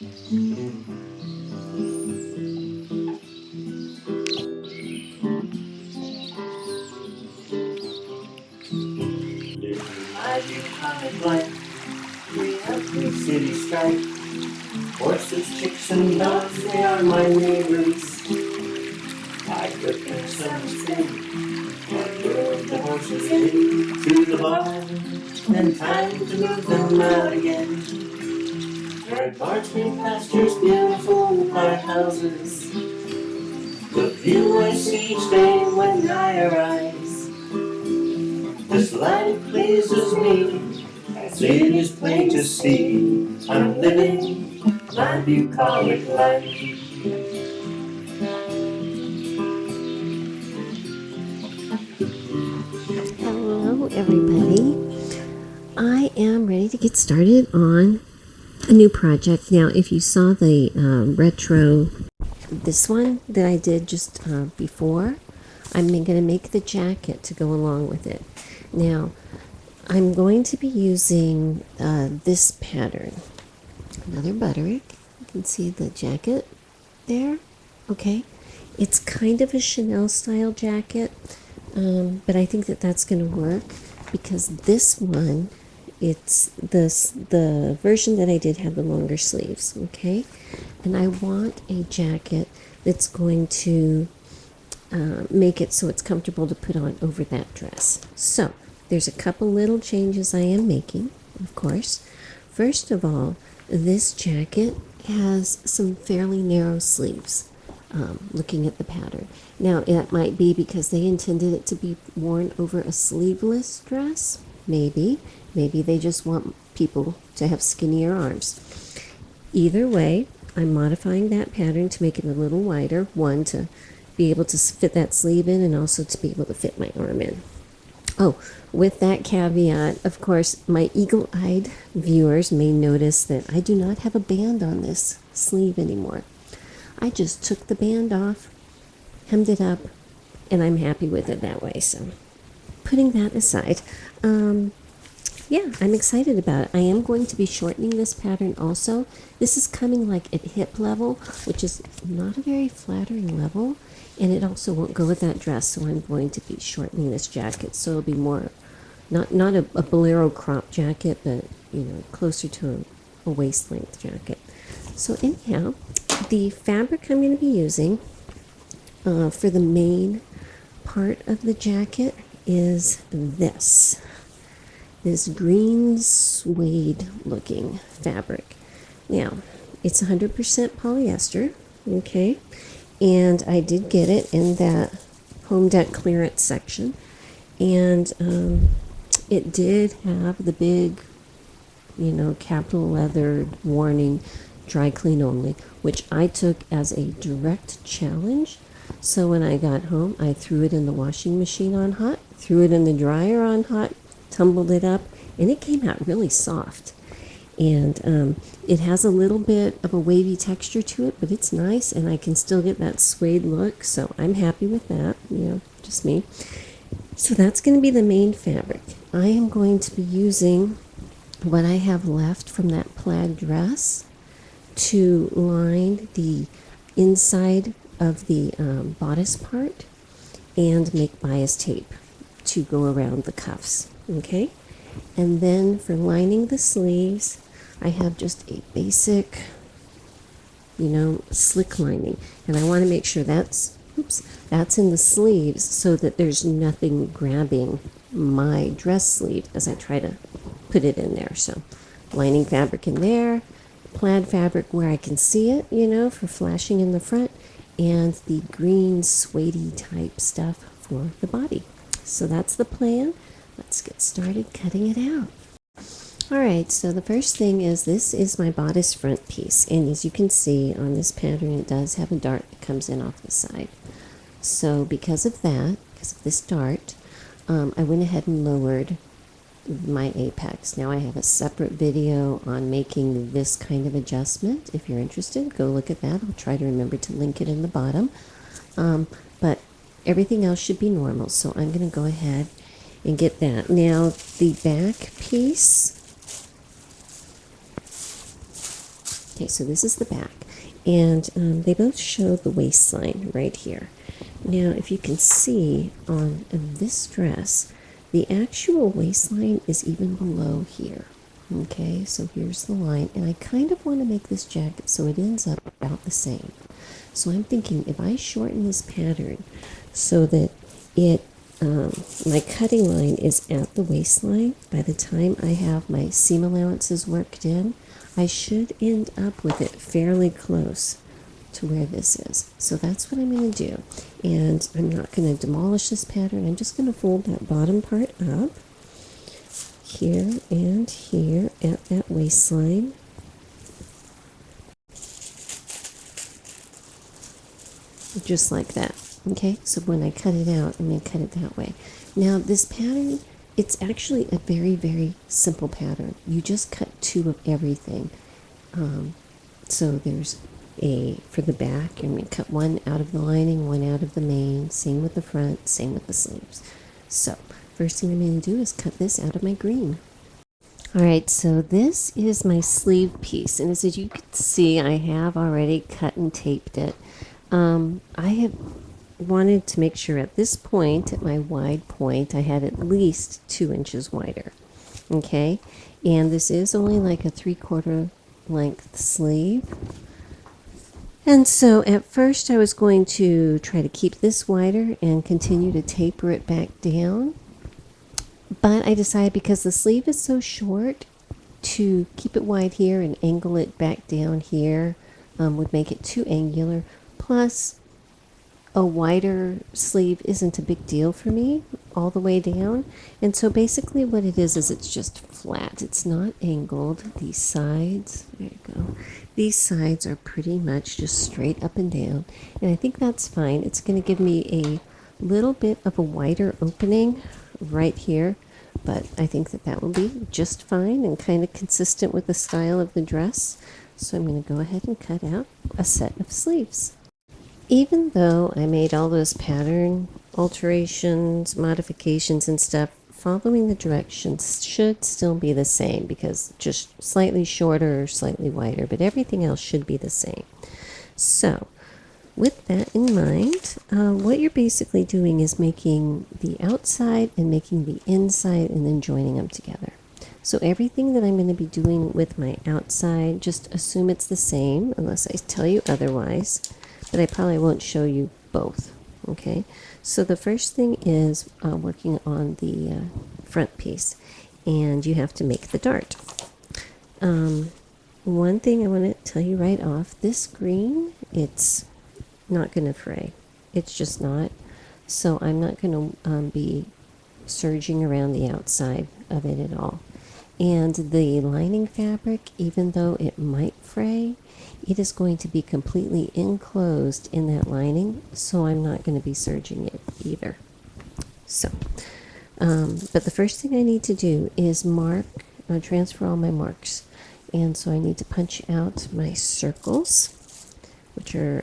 My bucolic life, we have three city stripe. Horses, chicks, and dogs, they are my neighbors. I took them some city, and drove the horses in to the barn. Then time to move them out again. Red barns, green pastures, beautiful park houses. The view I see each day when I arise. This life pleases me, as it is plain to see. I'm living my bucolic life. Hello everybody. I am ready to get started on a new project. Now if you saw the retro, this one that I did just before, I'm going to make the jacket to go along with it. Now I'm going to be using this pattern, another Butterick. You can see the jacket there. Okay, it's kind of a Chanel style jacket, but I think that that's going to work because this one, it's the version that I did had the longer sleeves. Okay, and I want a jacket that's going to make it so it's comfortable to put on over that dress. So there's a couple little changes I am making, of course. First of all, this jacket has some fairly narrow sleeves. Looking at the pattern. Now, it might be because they intended it to be worn over a sleeveless dress. Maybe they just want people to have skinnier arms. Either way, I'm modifying that pattern to make it a little wider. One, to be able to fit that sleeve in, and also to be able to fit my arm in. Oh, with that caveat, of course, my eagle-eyed viewers may notice that I do not have a band on this sleeve anymore. I just took the band off, hemmed it up, and I'm happy with it that way. So putting that aside, yeah, I'm excited about it. I am going to be shortening this pattern also. This is coming like at hip level, which is not a very flattering level, and it also won't go with that dress, so I'm going to be shortening this jacket. So it'll be more, not a bolero crop jacket, but, you know, closer to a waist-length jacket. So anyhow, the fabric I'm going to be using for the main part of the jacket is this green suede looking fabric. Now, it's 100% polyester, okay, and I did get it in that home deck clearance section, and it did have the big, you know, capital leather warning, dry clean only, which I took as a direct challenge. So when I got home, I threw it in the washing machine on hot, threw it in the dryer on hot, tumbled it up, and it came out really soft. And it has a little bit of a wavy texture to it, but it's nice, and I can still get that suede look, so I'm happy with that, you know, just me. So that's going to be the main fabric. I am going to be using what I have left from that plaid dress to line the inside of the bodice part and make bias tape to go around the cuffs. Okay, and then for lining the sleeves, I have just a basic, you know, slick lining, and I want to make sure that's in the sleeves so that there's nothing grabbing my dress sleeve as I try to put it in there. So lining fabric in there, plaid fabric where I can see it, you know, for flashing in the front, and the green suede type stuff for the body. So that's the plan. Let's get started cutting it out. Alright, so the first thing is, this is my bodice front piece, and as you can see on this pattern, it does have a dart that comes in off the side. So because of this dart, I went ahead and lowered my apex. Now I have a separate video on making this kind of adjustment. If you're interested, go look at that. I'll try to remember to link it in the bottom. But everything else should be normal, so I'm going to go ahead and get that. Now the back piece Okay, so this is the back, and they both show the waistline right here. Now, if you can see on this dress, the actual waistline is even below here. Okay, so here's the line, and I kind of want to make this jacket so it ends up about the same. So I'm thinking if I shorten this pattern so that it my cutting line is at the waistline, by the time I have my seam allowances worked in, I should end up with it fairly close to where this is. So that's what I'm going to do. And I'm not going to demolish this pattern. I'm just going to fold that bottom part up here and here at that waistline. Just like that. Okay, so when I cut it out, I'm going to cut it that way. Now this pattern, it's actually a very, very simple pattern. You just cut two of everything. So there's for the back, and we cut one out of the lining, one out of the main, same with the front, same with the sleeves. So first thing I'm going to do is cut this out of my green. Alright, so this is my sleeve piece, and as you can see, I have already cut and taped it. I have wanted to make sure at this point, at my wide point, I had at least 2 inches wider. Okay, and this is only like a 3/4 length sleeve. And so at first I was going to try to keep this wider and continue to taper it back down. But I decided because the sleeve is so short, to keep it wide here and angle it back down here would make it too angular. Plus, a wider sleeve isn't a big deal for me all the way down. And so basically what it is it's just flat. It's not angled. These sides, there you go. These sides are pretty much just straight up and down. And I think that's fine. It's going to give me a little bit of a wider opening right here. But I think that will be just fine and kind of consistent with the style of the dress. So I'm going to go ahead and cut out a set of sleeves. Even though I made all those pattern alterations, modifications and stuff, following the directions should still be the same because just slightly shorter or slightly wider, but everything else should be the same. So with that in mind, what you're basically doing is making the outside and making the inside and then joining them together. So everything that I'm going to be doing with my outside, just assume it's the same unless I tell you otherwise. But I probably won't show you both, okay? So the first thing is working on the front piece, and you have to make the dart. One thing I want to tell you right off, this green, it's not going to fray. It's just not. So I'm not going to be serging around the outside of it at all. And the lining fabric, even though it might fray, it is going to be completely enclosed in that lining, so I'm not going to be serging it either. So, but the first thing I need to do is transfer all my marks. And so I need to punch out my circles, which are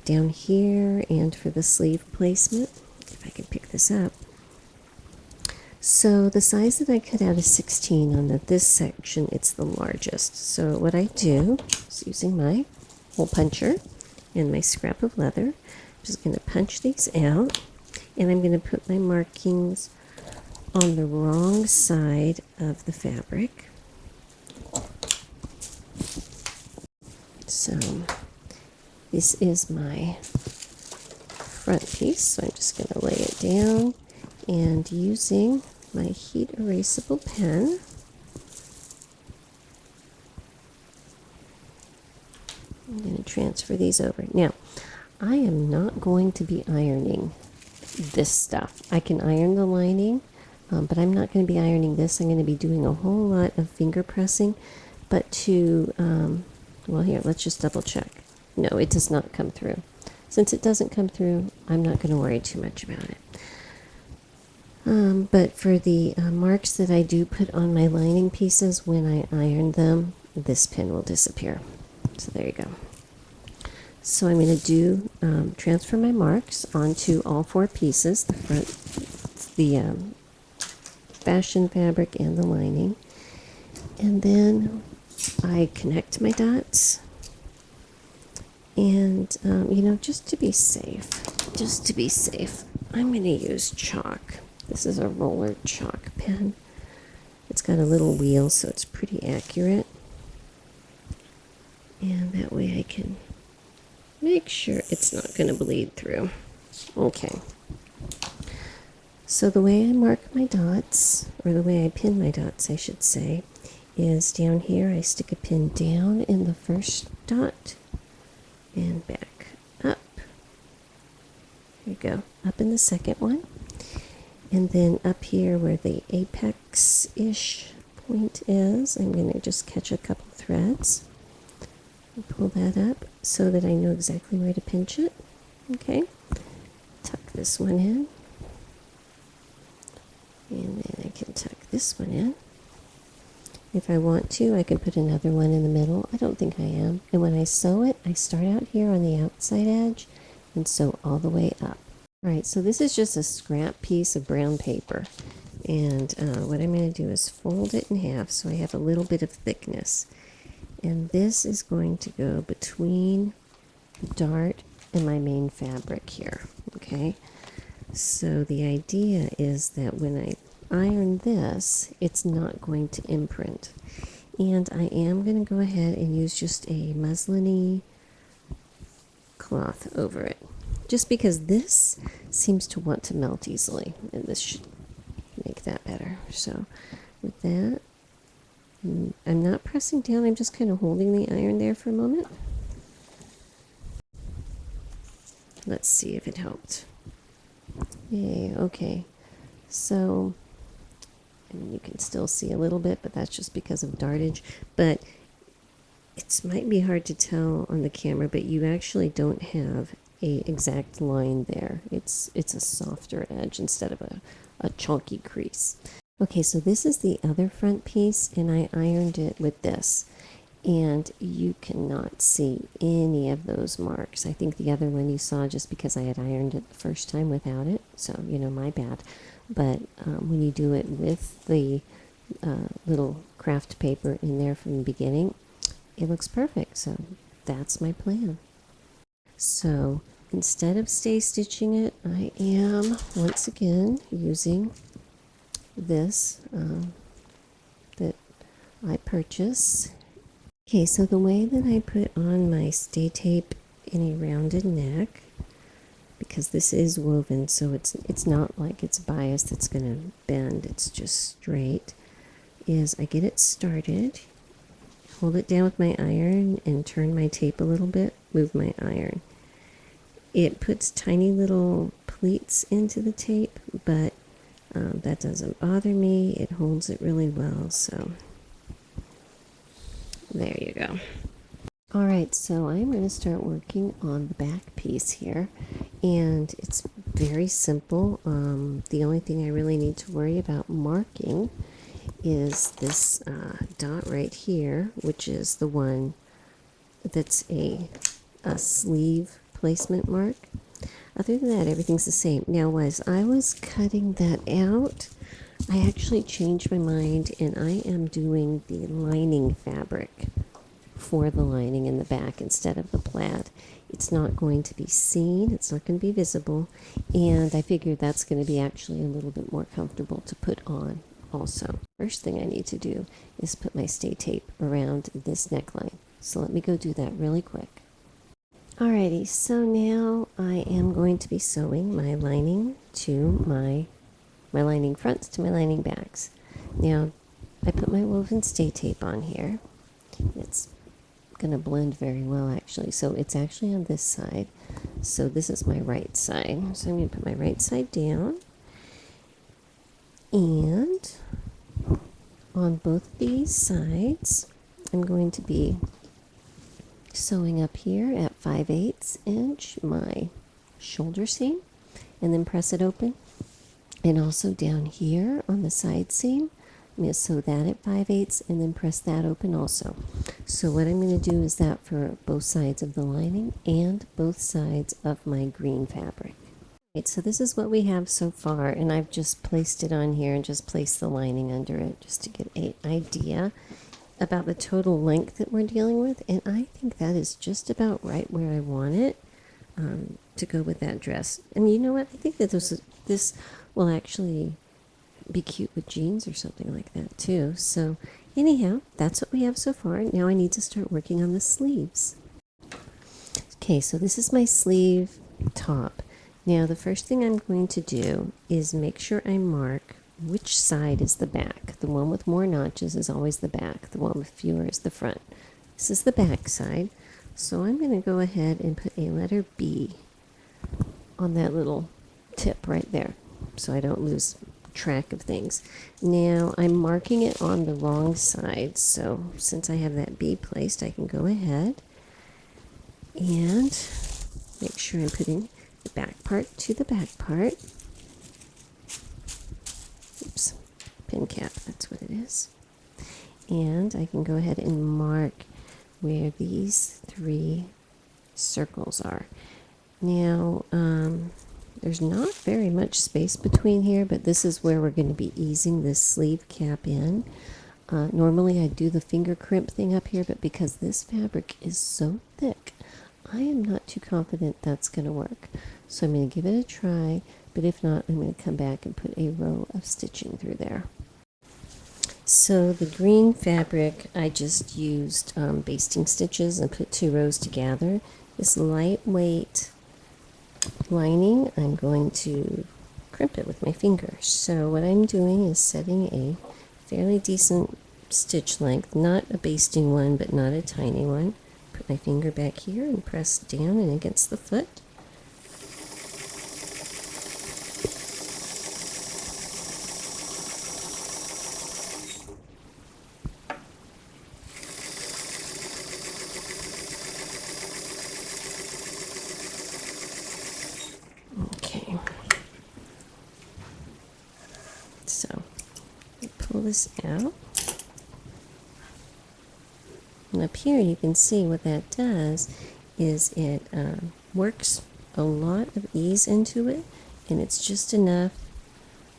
down here, and for the sleeve placement, if I can pick this up. So the size that I cut out is 16 on this section, it's the largest. So what I do is using my hole puncher and my scrap of leather, I'm just going to punch these out, and I'm going to put my markings on the wrong side of the fabric. So this is my front piece, so I'm just going to lay it down, and using my heat erasable pen, I'm going to transfer these over. Now, I am not going to be ironing this stuff. I can iron the lining, but I'm not going to be ironing this. I'm going to be doing a whole lot of finger pressing, but well, here, let's just double check. No, it does not come through. Since it doesn't come through, I'm not going to worry too much about it. But for the marks that I do put on my lining pieces, when I iron them, this pin will disappear. So there you go. So I'm going to do transfer my marks onto all 4 pieces, the front, the fashion fabric, and the lining. And then I connect my dots And, just to be safe, I'm going to use chalk. This is a roller chalk pen. It's got a little wheel, so it's pretty accurate. And that way I can make sure it's not going to bleed through. Okay. So the way I mark my dots, or the way I pin my dots, I should say, is down here I stick a pin down in the first dot and back up. There you go. Up in the second one. And then up here where the apex-ish point is, I'm going to just catch a couple threads and pull that up so that I know exactly where to pinch it. Okay. Tuck this one in. And then I can tuck this one in. If I want to, I can put another one in the middle. I don't think I am. And when I sew it, I start out here on the outside edge and sew all the way up. All right, so this is just a scrap piece of brown paper. And what I'm going to do is fold it in half so I have a little bit of thickness. And this is going to go between the dart and my main fabric here. Okay, so the idea is that when I iron this, it's not going to imprint. And I am going to go ahead and use just a muslin-y cloth over it. Just because this seems to want to melt easily. And this should make that better. So with that, I'm not pressing down. I'm just kind of holding the iron there for a moment. Let's see if it helped. Yay, okay. So you can still see a little bit, but that's just because of dartage. But it might be hard to tell on the camera, but you actually don't have a exact line there. It's a softer edge instead of a chunky crease. Okay, so this is the other front piece, and I ironed it with this. And you cannot see any of those marks. I think the other one you saw just because I had ironed it the first time without it. So, my bad. But when you do it with the little craft paper in there from the beginning, it looks perfect. So that's my plan. So instead of stay stitching it, I am once again using this that I purchased. Okay, so the way that I put on my stay tape in a rounded neck, because this is woven, so it's not like it's bias that's going to bend, it's just straight, is I get it started, hold it down with my iron, and turn my tape a little bit, move my iron. It puts tiny little pleats into the tape, but that doesn't bother me. It holds it really well, so there you go. All right, so I'm going to start working on the back piece here, and it's very simple. The only thing I really need to worry about marking is this dot right here, which is the one that's a sleeve placement mark. Other than that, everything's the same. Now, as I was cutting that out, I actually changed my mind, and I am doing the lining fabric for the lining in the back instead of the plaid. It's not going to be seen, it's not going to be visible, and I figured that's going to be actually a little bit more comfortable to put on also. First thing I need to do is put my stay tape around this neckline. So let me go do that really quick. Alrighty, so now I am going to be sewing my lining to my lining fronts to my lining backs. Now, I put my woven stay tape on here. It's going to blend very well actually. So it's actually on this side. So this is my right side. So I'm going to put my right side down. And on both these sides, I'm going to be sewing up here at 5/8 inch my shoulder seam and then press it open. And also down here on the side seam, I'm going to sew that at 5/8 and then press that open also. So what I'm going to do is that for both sides of the lining and both sides of my green fabric. Right, so this is what we have so far, and I've just placed it on here and just placed the lining under it just to get an idea. about the total length that we're dealing with, and I think that is just about right where I want it to go with that dress. And you know what? I think that this will actually be cute with jeans or something like that too. So anyhow, that's what we have so far. Now I need to start working on the sleeves. Okay, so this is my sleeve top. Now the first thing I'm going to do is make sure I mark which side is the back. The one with more notches is always the back. The one with fewer is the front. This is the back side. So I'm going to go ahead and put a letter B on that little tip right there so I don't lose track of things. Now I'm marking it on the wrong side, so since I have that B placed, I can go ahead and make sure I'm putting the back part to the back part. Oops, pin cap, that's what it is. And I can go ahead and mark where these 3 circles are. Now, there's not very much space between here, but this is where we're going to be easing this sleeve cap in. Normally I do the finger crimp thing up here, but because this fabric is so thick, I am not too confident that's going to work. So I'm going to give it a try, but if not, I'm going to come back and put a row of stitching through there. So the green fabric, I just used basting stitches and put 2 rows together. This lightweight lining, I'm going to crimp it with my fingers. So what I'm doing is setting a fairly decent stitch length, not a basting one, but not a tiny one. Put my finger back here and press down and against the foot. Okay. So pull this out. And up here you can see what that does is it works a lot of ease into it, and it's just enough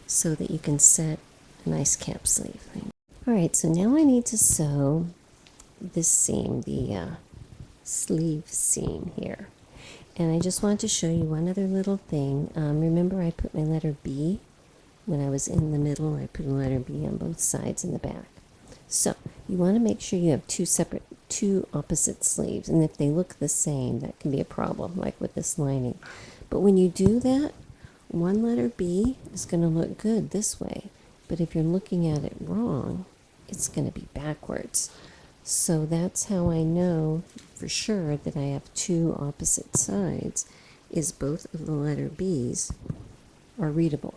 so that you can set a nice cap sleeve. Alright, so now I need to sew this seam, the sleeve seam here. And I just want to show you one other little thing. Remember I put my letter B when I was in the middle. I put a letter B on both sides in the back. So you want to make sure you have two opposite sleeves, and if they look the same, that can be a problem, like with this lining. But when you do that, one letter B is going to look good this way, but if you're looking at it wrong, it's going to be backwards. So that's how I know for sure that I have 2 opposite sides, is both of the letter B's are readable.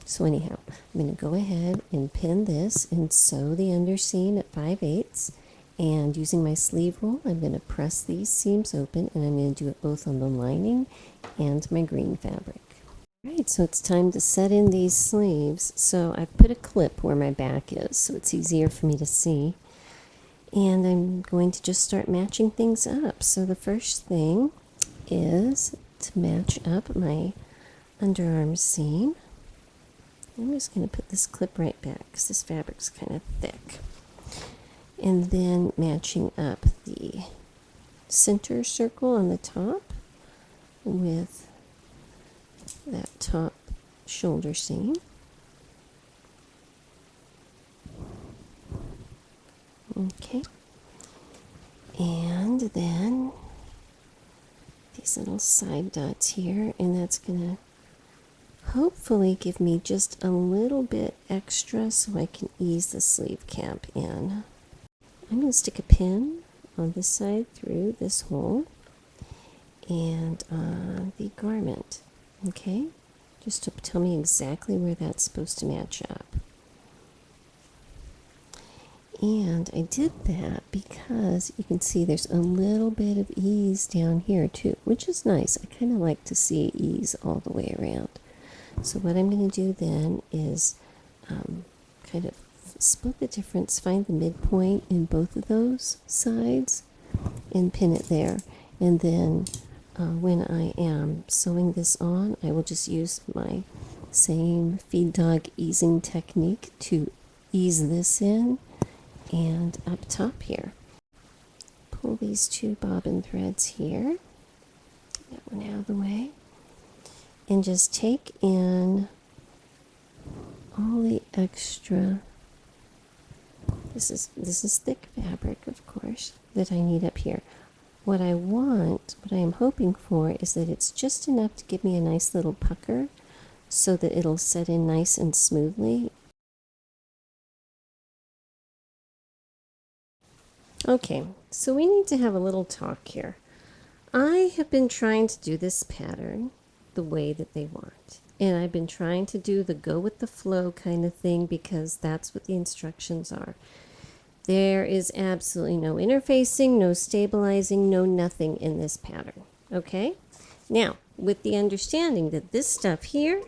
So anyhow, I'm going to go ahead and pin this and sew the underseam at 5/8, and using my sleeve roll, I'm going to press these seams open, and I'm going to do it both on the lining and my green fabric. Alright, so it's time to set in these sleeves. So I've put a clip where my back is, so it's easier for me to see. And I'm going to just start matching things up. So the first thing is to match up my underarm seam. I'm just going to put this clip right back because this fabric's kind of thick. And then matching up the center circle on the top with that top shoulder seam. Okay. And then these little side dots here, and that's going to hopefully give me just a little bit extra so I can ease the sleeve cap in. I'm going to stick a pin on this side through this hole and on the garment, okay? Just to tell me exactly where that's supposed to match up. And I did that because you can see there's a little bit of ease down here too, which is nice. I kind of like to see ease all the way around. So what I'm going to do then is kind of split the difference, find the midpoint in both of those sides and pin it there. And then when I am sewing this on, I will just use my same feed dog easing technique to ease this in And up top here, pull these two bobbin threads here, that one out of the way, and just take in all the extra, this is thick fabric, of course, that I need up here. What I am hoping for is that it's just enough to give me a nice little pucker so that it'll set in nice and smoothly. Okay, so we need to have a little talk here. I have been trying to do this pattern the way that they want. And I've been trying to do the go with the flow kind of thing because that's what the instructions are. There is absolutely no interfacing, no stabilizing, no nothing in this pattern. Okay? Now, with the understanding that this stuff here,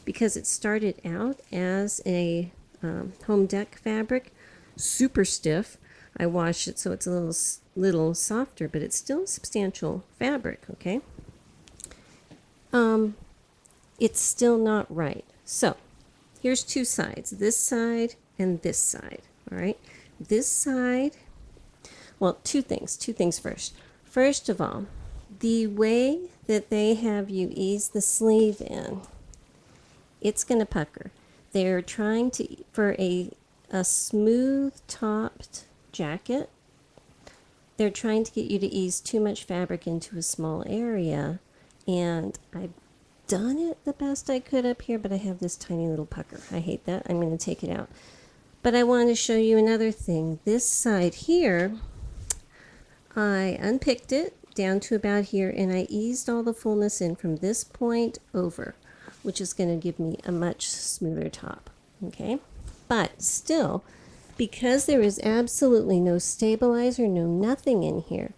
because it started out as a home deck fabric, super stiff, I washed it so it's a little softer, but it's still substantial fabric, okay? It's still not right. So, here's two sides, this side and this side, all right? This side, well, two things first. First of all, the way that they have you ease the sleeve in, it's going to pucker. They're trying to, for a smooth topped jacket, they're trying to get you to ease too much fabric into a small area, and I've done it the best I could up here, but I have this tiny little pucker. I hate that. I'm going to take it out. But I want to show you another thing. This side here, I unpicked it down to about here, and I eased all the fullness in from this point over, which is going to give me a much smoother top. Okay? But still, because there is absolutely no stabilizer, no nothing in here,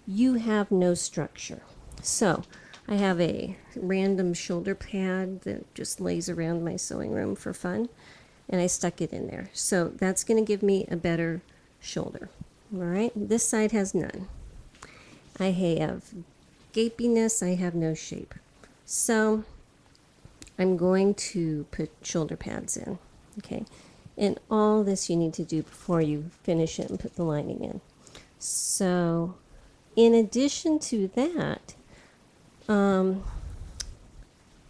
you have no structure. So I have a random shoulder pad that just lays around my sewing room for fun, and I stuck it in there. So that's going to give me a better shoulder. All right, this side has none. I have gapiness, I have no shape. So I'm going to put shoulder pads in, okay? And all this you need to do before you finish it and put the lining in. So in addition to that,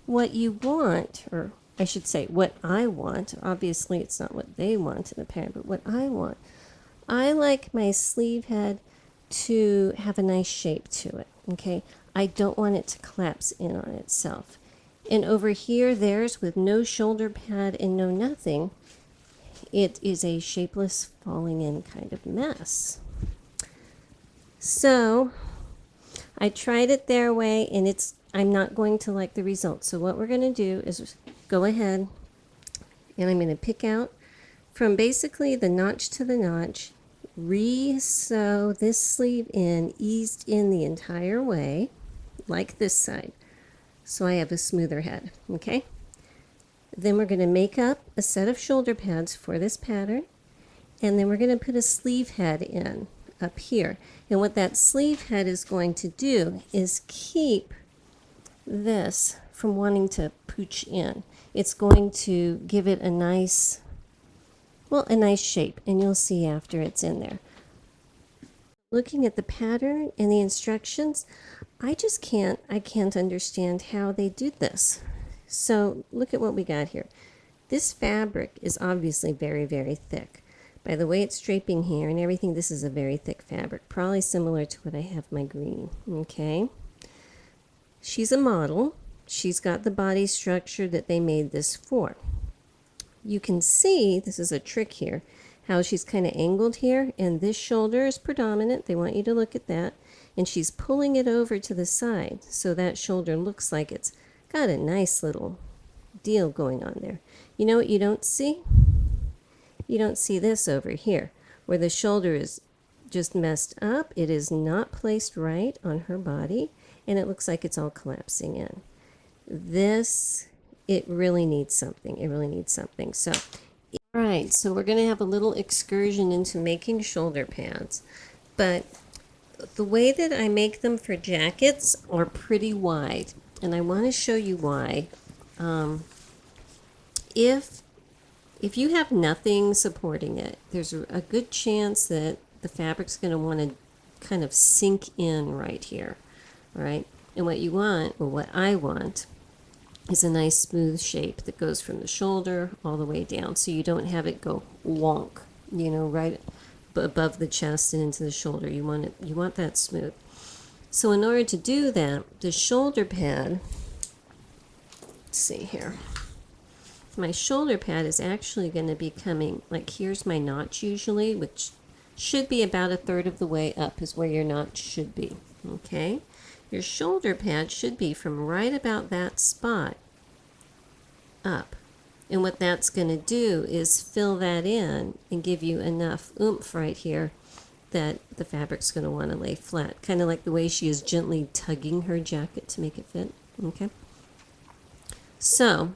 what you want, or I should say what I want, obviously it's not what they want in the pattern, but what I want, I like my sleeve head to have a nice shape to it, okay? I don't want it to collapse in on itself. And over here, theirs with no shoulder pad and no nothing, it is a shapeless falling in kind of mess. So I tried it their way, and I'm not going to like the results. So what we're going to do is go ahead, and I'm going to pick out from basically the notch to the notch, re-sew this sleeve in, eased in the entire way, like this side. So I have a smoother head, okay? Then we're going to make up a set of shoulder pads for this pattern, and then we're going to put a sleeve head in up here. And what that sleeve head is going to do is keep this from wanting to pooch in. It's going to give it a nice shape, and you'll see after it's in there. Looking at the pattern and the instructions, I can't understand how they did this. So look at what we got here. This fabric is obviously very, very thick. By the way it's draping here and everything, this is a very thick fabric, probably similar to what I have my green, okay? She's a model. She's got the body structure that they made this for. You can see, this is a trick here, how she's kind of angled here, and this shoulder is predominant. They want you to look at that. And she's pulling it over to the side, so that shoulder looks like it's got a nice little deal going on there. You know what you don't see? You don't see this over here, where the shoulder is just messed up. It is not placed right on her body, and it looks like it's all collapsing in. This, it really needs something. It really needs something. So, all right, so we're going to have a little excursion into making shoulder pads. But the way that I make them for jackets are pretty wide, and I want to show you why. If If you have nothing supporting it, there's a good chance that the fabric's going to want to kind of sink in right here, all right? And what you want, or what I want, is a nice smooth shape that goes from the shoulder all the way down, so you don't have it go wonk, you know, right above the chest and into the shoulder. You want that smooth. So in order to do that, the shoulder pad, let's see here. My shoulder pad is actually going to be coming, like here's my notch usually, which should be about a third of the way up is where your notch should be, okay? Your shoulder pad should be from right about that spot up. And what that's going to do is fill that in and give you enough oomph right here that the fabric's going to want to lay flat, kind of like the way she is gently tugging her jacket to make it fit, okay? So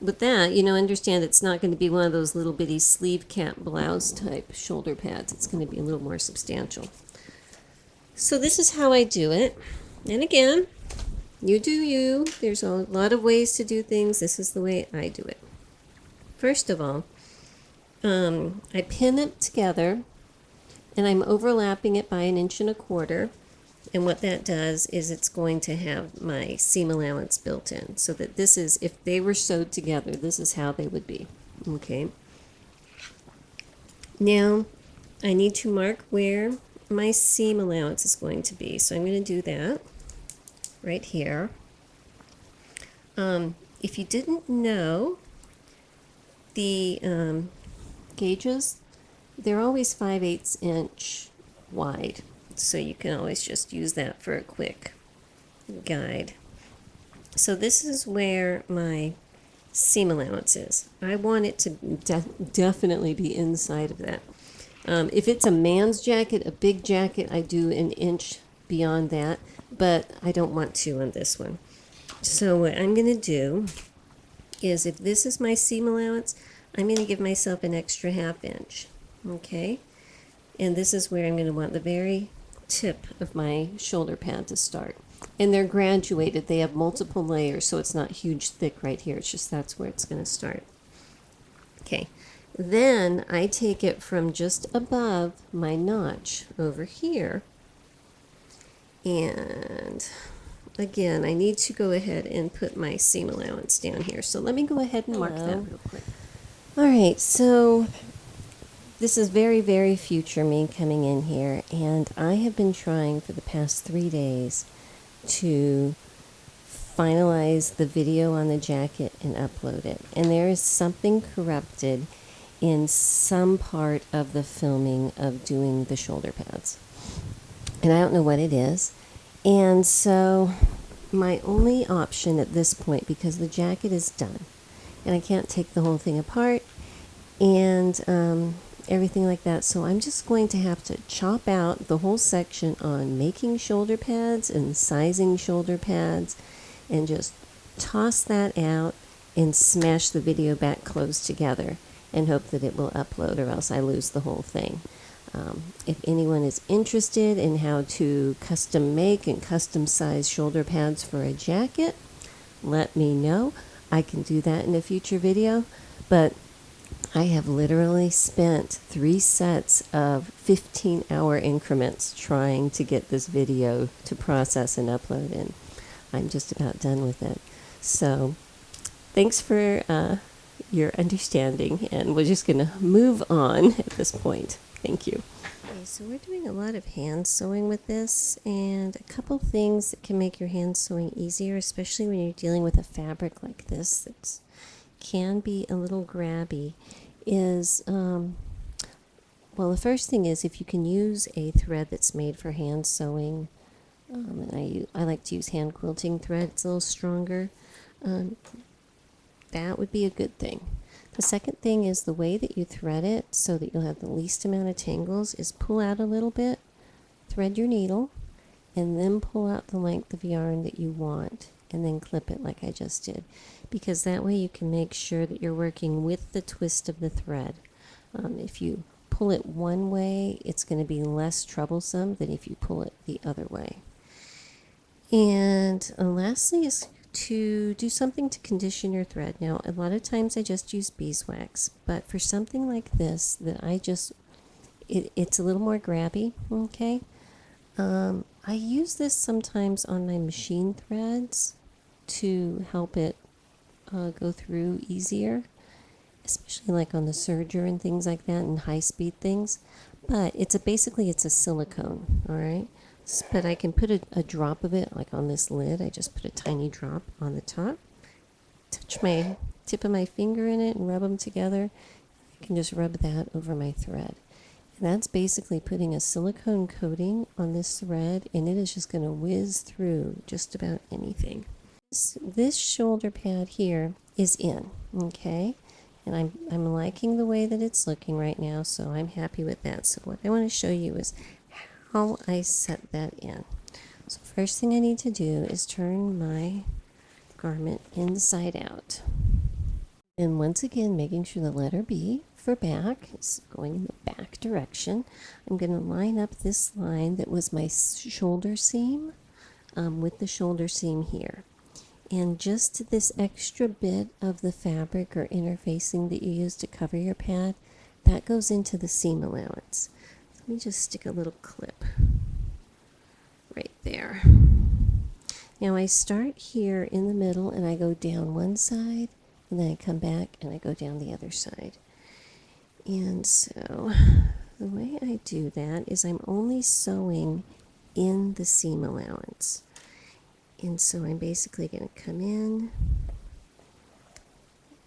with that, you know, understand it's not going to be one of those little bitty sleeve cap blouse type shoulder pads. It's going to be a little more substantial. So this is how I do it. And again, you do you. There's a lot of ways to do things. This is the way I do it. First of all, I pin it together and I'm overlapping it by 1.25 inches. And what that does is it's going to have my seam allowance built in, so that this is, if they were sewed together, this is how they would be, okay? Now, I need to mark where my seam allowance is going to be, so I'm going to do that right here. If you didn't know, the gauges, they're always 5/8 inch wide. So you can always just use that for a quick guide. So this is where my seam allowance is. I want it to definitely be inside of that. If it's a man's jacket, a big jacket, I do 1 inch beyond that, but I don't want to on this one. So what I'm going to do is, if this is my seam allowance, I'm going to give myself an extra 1/2 inch, okay? And this is where I'm going to want the very tip of my shoulder pad to start. And they're graduated. They have multiple layers, so it's not huge thick right here. It's just that's where it's going to start. Okay. Then I take it from just above my notch over here. And again, I need to go ahead and put my seam allowance down here. So let me go ahead and mark that real quick. All right, so this is very, very future me coming in here, and I have been trying for the past 3 days to finalize the video on the jacket and upload it. And there is something corrupted in some part of the filming of doing the shoulder pads. And I don't know what it is. And so my only option at this point, because the jacket is done, and I can't take the whole thing apart, and everything like that. So I'm just going to have to chop out the whole section on making shoulder pads and sizing shoulder pads and just toss that out and smash the video back close together and hope that it will upload, or else I lose the whole thing. If anyone is interested in how to custom make and custom size shoulder pads for a jacket, let me know. I can do that in a future video, but I have literally spent 3 sets of 15-hour increments trying to get this video to process and upload, and I'm just about done with it. So thanks for your understanding, and we're just going to move on at this point. Thank you. Okay, so we're doing a lot of hand sewing with this, and a couple things that can make your hand sewing easier, especially when you're dealing with a fabric like this that can be a little grabby, is, well, the first thing is, if you can use a thread that's made for hand sewing, and I like to use hand quilting thread, it's a little stronger, that would be a good thing. The second thing is the way that you thread it so that you'll have the least amount of tangles is pull out a little bit, thread your needle, and then pull out the length of yarn that you want, and then clip it like I just did, because that way you can make sure that you're working with the twist of the thread. If you pull it one way, it's going to be less troublesome than if you pull it the other way. And lastly is to do something to condition your thread. Now, a lot of times I just use beeswax, but for something like this that it's a little more grabby, okay? I use this sometimes on my machine threads to help it go through easier, especially like on the serger and things like that and high-speed things. But basically it's a silicone, all right? But I can put a drop of it, like on this lid. I just put a tiny drop on the top, touch my tip of my finger in it and rub them together. I can just rub that over my thread. And that's basically putting a silicone coating on this thread, and it is just going to whiz through just about anything. This shoulder pad here is in, okay? And I'm liking the way that it's looking right now, so I'm happy with that. So what I want to show you is how I set that in. So first thing I need to do is turn my garment inside out. And once again, making sure the letter B for back is going in the back direction. I'm going to line up this line that was my shoulder seam with the shoulder seam here. And just this extra bit of the fabric or interfacing that you use to cover your pad, that goes into the seam allowance. Let me just stick a little clip right there. Now I start here in the middle and I go down one side, and then I come back and I go down the other side. And so the way I do that is I'm only sewing in the seam allowance. And so I'm basically going to come in,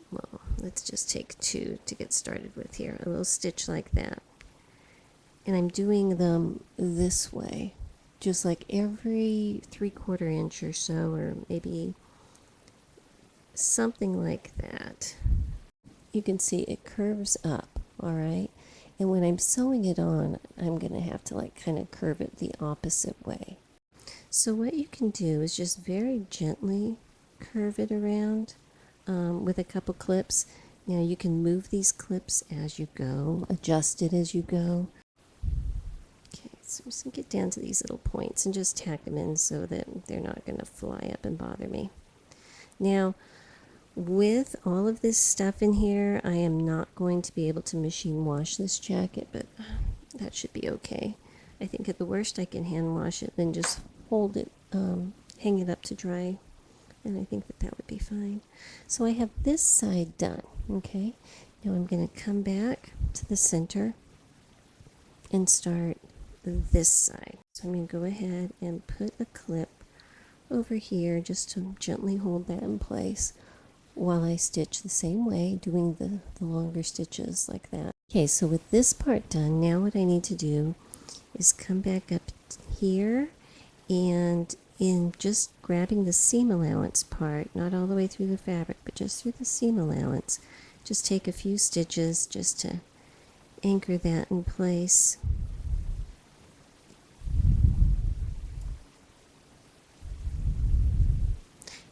well, let's just take 2 to get started with here, a little stitch like that. And I'm doing them this way, just like every 3/4 inch or so, or maybe something like that. You can see it curves up, all right? And when I'm sewing it on, I'm going to have to like kind of curve it the opposite way. So what you can do is just very gently curve it around with a couple clips. Now you can move these clips as you go, adjust it as you go. Okay, so I'm just going to get down to these little points and just tack them in so that they're not going to fly up and bother me. Now, with all of this stuff in here, I am not going to be able to machine wash this jacket, but that should be okay. I think at the worst I can hand wash it, then just hold it, hang it up to dry, and I think that would be fine. So I have this side done, okay? Now I'm going to come back to the center and start this side. So I'm going to go ahead and put a clip over here just to gently hold that in place while I stitch the same way, doing the longer stitches like that. Okay, so with this part done, now what I need to do is come back up here, and in just grabbing the seam allowance part, not all the way through the fabric, but just through the seam allowance, just take a few stitches just to anchor that in place.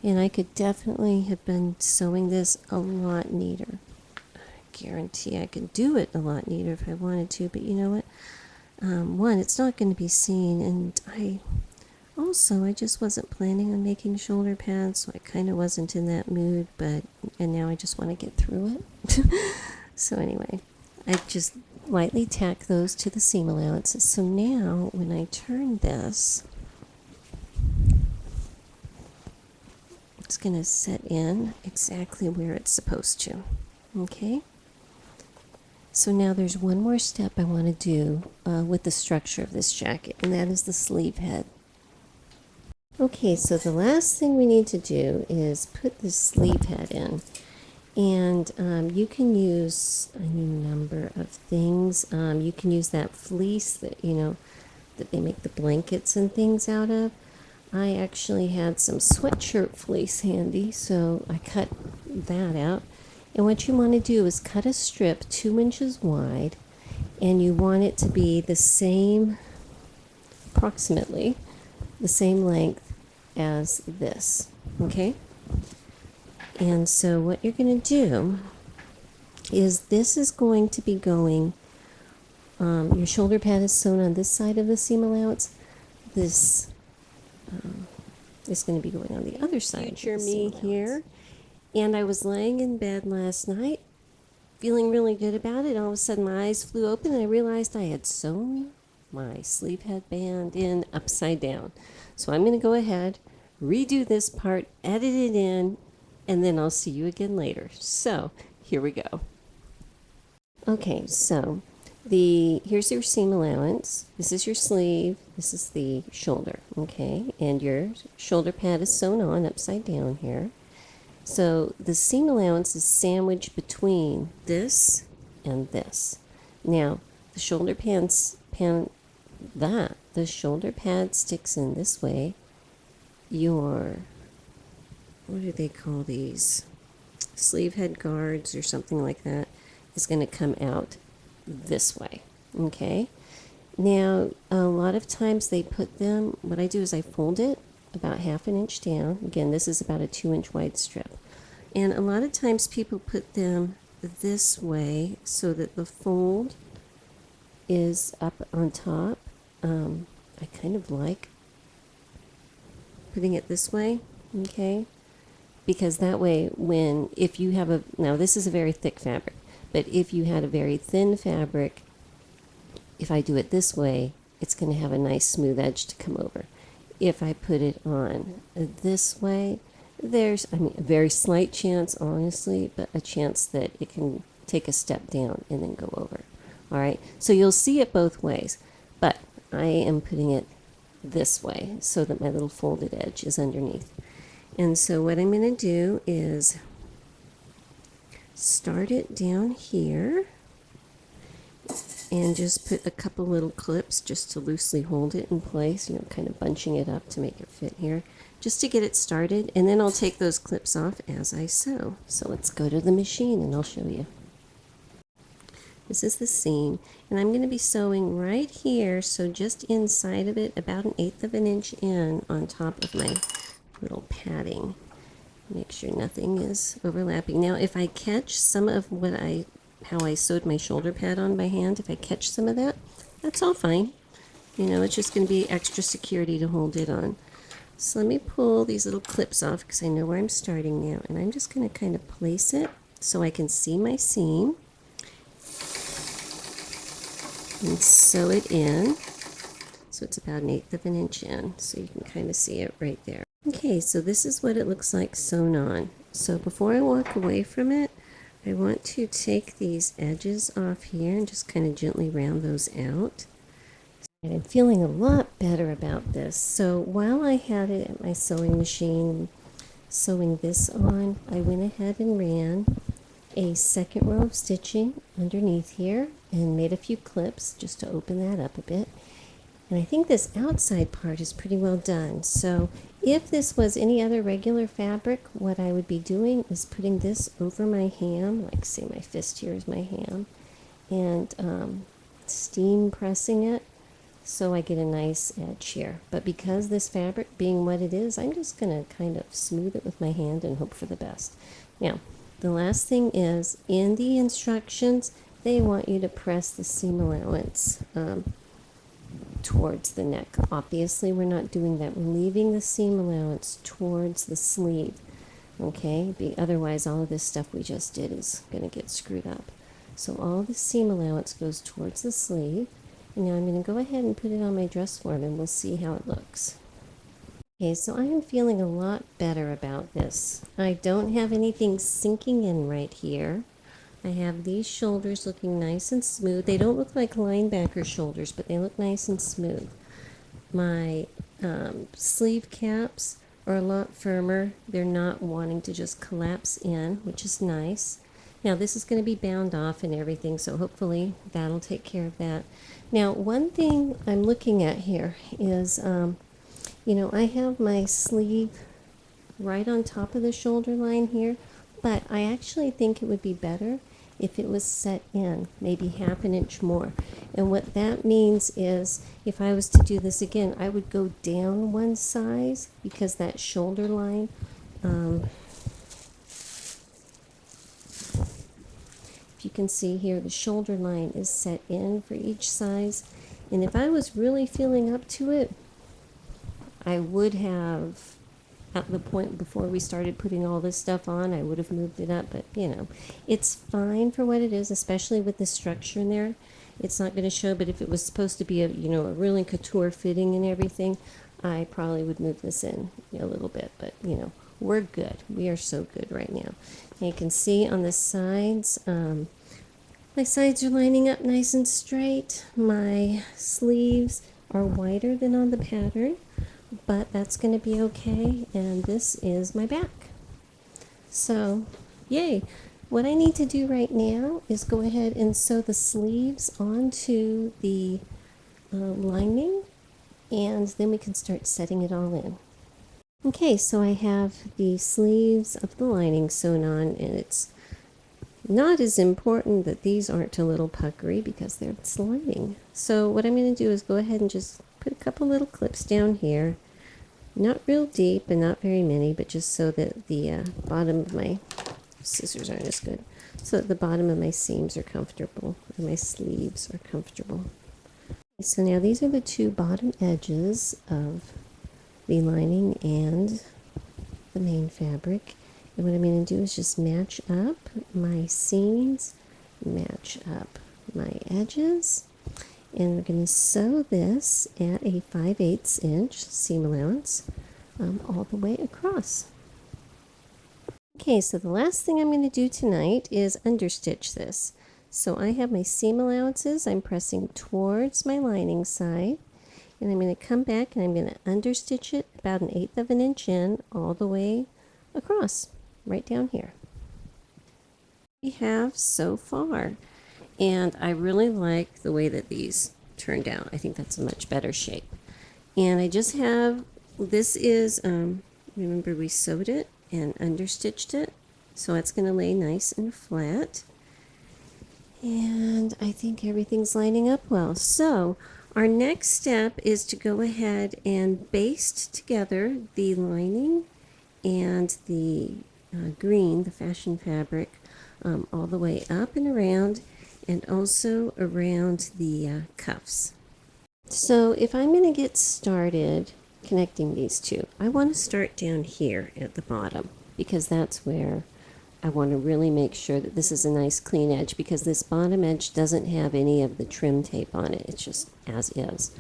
And I could definitely have been sewing this a lot neater. I guarantee I could do it a lot neater if I wanted to, but you know what? One, it's not going to be seen, and I just wasn't planning on making shoulder pads, so I kind of wasn't in that mood, and now I just want to get through it. So anyway, I just lightly tack those to the seam allowances. So now when I turn this, it's going to set in exactly where it's supposed to. Okay? So now there's one more step I want to do with the structure of this jacket, and that is the sleeve head. Okay, so the last thing we need to do is put the sleeve head in. And you can use any number of things. You can use that fleece that they make the blankets and things out of. I actually had some sweatshirt fleece handy, so I cut that out. And what you want to do is cut a strip 2 inches wide, and you want it to be the same, approximately the same length as this, okay? And so what you're going to do is this is going to be going, your shoulder pad is sewn on this side of the seam allowance. This is going to be going on the other side. Future me here. And I was laying in bed last night, feeling really good about it. All of a sudden, my eyes flew open, and I realized I had sewn my sleeve headband in upside down. So I'm going to go ahead, redo this part, edit it in, and then I'll see you again later. So here we go. Okay, so here's your seam allowance. This is your sleeve. This is the shoulder, okay? And your shoulder pad is sewn on upside down here. So the seam allowance is sandwiched between this and this. Now, the shoulder the shoulder pad sticks in this way. What do they call these? Sleeve head guards or something like that is going to come out this way, okay? Now, a lot of times they put them, what I do is I fold it about 1/2 inch down. Again, this is about a 2-inch wide strip. And a lot of times people put them this way so that the fold is up on top. I kind of like putting it this way, okay? Because that way if you have now this is a very thick fabric, but if you had a very thin fabric, if I do it this way, it's going to have a nice smooth edge to come over. If I put it on this way, there's a very slight chance, honestly, but a chance that it can take a step down and then go over. All right, so you'll see it both ways, but I am putting it this way so that my little folded edge is underneath. And so what I'm going to do is start it down here and just put a couple little clips just to loosely hold it in place, kind of bunching it up to make it fit here, just to get it started. And then I'll take those clips off as I sew. So let's go to the machine and I'll show you. This is the seam, and I'm going to be sewing right here, so just inside of it, about 1/8 of an inch in on top of my little padding. Make sure nothing is overlapping. Now, if I catch some of how I sewed my shoulder pad on by hand, if I catch some of that, that's all fine. It's just going to be extra security to hold it on. So let me pull these little clips off because I know where I'm starting now, and I'm just going to kind of place it so I can see my seam and sew it in. So it's about 1/8 of an inch in, so you can kind of see it right there. Okay, so this is what it looks like sewn on. So before I walk away from it, I want to take these edges off here and just kind of gently round those out. And I'm feeling a lot better about this. So while I had it at my sewing machine sewing this on, I went ahead and ran a second row of stitching underneath here and made a few clips just to open that up a bit. And I think this outside part is pretty well done. So if this was any other regular fabric, what I would be doing is putting this over my ham, like say my fist here is my ham, and steam pressing it so I get a nice edge here. But because this fabric being what it is, I'm just going to kind of smooth it with my hand and hope for the best. Now, the last thing is, in the instructions, they want you to press the seam allowance towards the neck. Obviously, we're not doing that. We're leaving the seam allowance towards the sleeve, okay? Otherwise, all of this stuff we just did is going to get screwed up. So all the seam allowance goes towards the sleeve. And now I'm going to go ahead and put it on my dress form, and we'll see how it looks. Okay, so I am feeling a lot better about this. I don't have anything sinking in right here. I have these shoulders looking nice and smooth. They don't look like linebacker shoulders, but they look nice and smooth. My sleeve caps are a lot firmer. They're not wanting to just collapse in, which is nice. Now this is going to be bound off and everything, so hopefully that'll take care of that. Now one thing I'm looking at here is, I have my sleeve right on top of the shoulder line here, but I actually think it would be better if it was set in, maybe 1/2 inch more. And what that means is, if I was to do this again, I would go down one size, because that shoulder line, if you can see here, the shoulder line is set in for each size. And if I was really feeling up to it, I would have at the point before we started putting all this stuff on, I would have moved it up, but you know, it's fine for what it is, especially with the structure in there. It's not going to show, but if it was supposed to be a, you know, a really couture fitting and everything, I probably would move this in a little bit, but you know, we're good. We are so good right now. And you can see on the sides, my sides are lining up nice and straight. My sleeves are wider than on the pattern, but that's going to be okay. And this is my back. So, yay. What I need to do right now is go ahead and sew the sleeves onto the lining, and then we can start setting it all in. Okay, so I have the sleeves of the lining sewn on, and it's not as important that these aren't a little puckery because they're lining. So what I'm going to do is go ahead and just put a couple little clips down here. Not real deep and not very many, but just so that the bottom of my scissors aren't as good. So that the bottom of my seams are comfortable, and my sleeves are comfortable. So now these are the two bottom edges of the lining and the main fabric. And what I'm going to do is just match up my seams, match up my edges, and we're going to sew this at a 5/8 inch seam allowance all the way across. Okay, so the last thing I'm going to do tonight is understitch this. So I have my seam allowances. I'm pressing towards my lining side, and I'm going to come back and I'm going to understitch it about 1/8 of an inch in all the way across, right down here. We have so far, and I really like the way that these turned out. I think that's a much better shape. And I just have, this is, remember we sewed it and understitched it, so it's going to lay nice and flat. And I think everything's lining up well. So our next step is to go ahead and baste together the lining and the green, the fashion fabric, all the way up and around, and also around the cuffs. So if I'm going to get started connecting these two, I want to start down here at the bottom, because that's where I want to really make sure that this is a nice clean edge, because this bottom edge doesn't have any of the trim tape on it. It's just as is.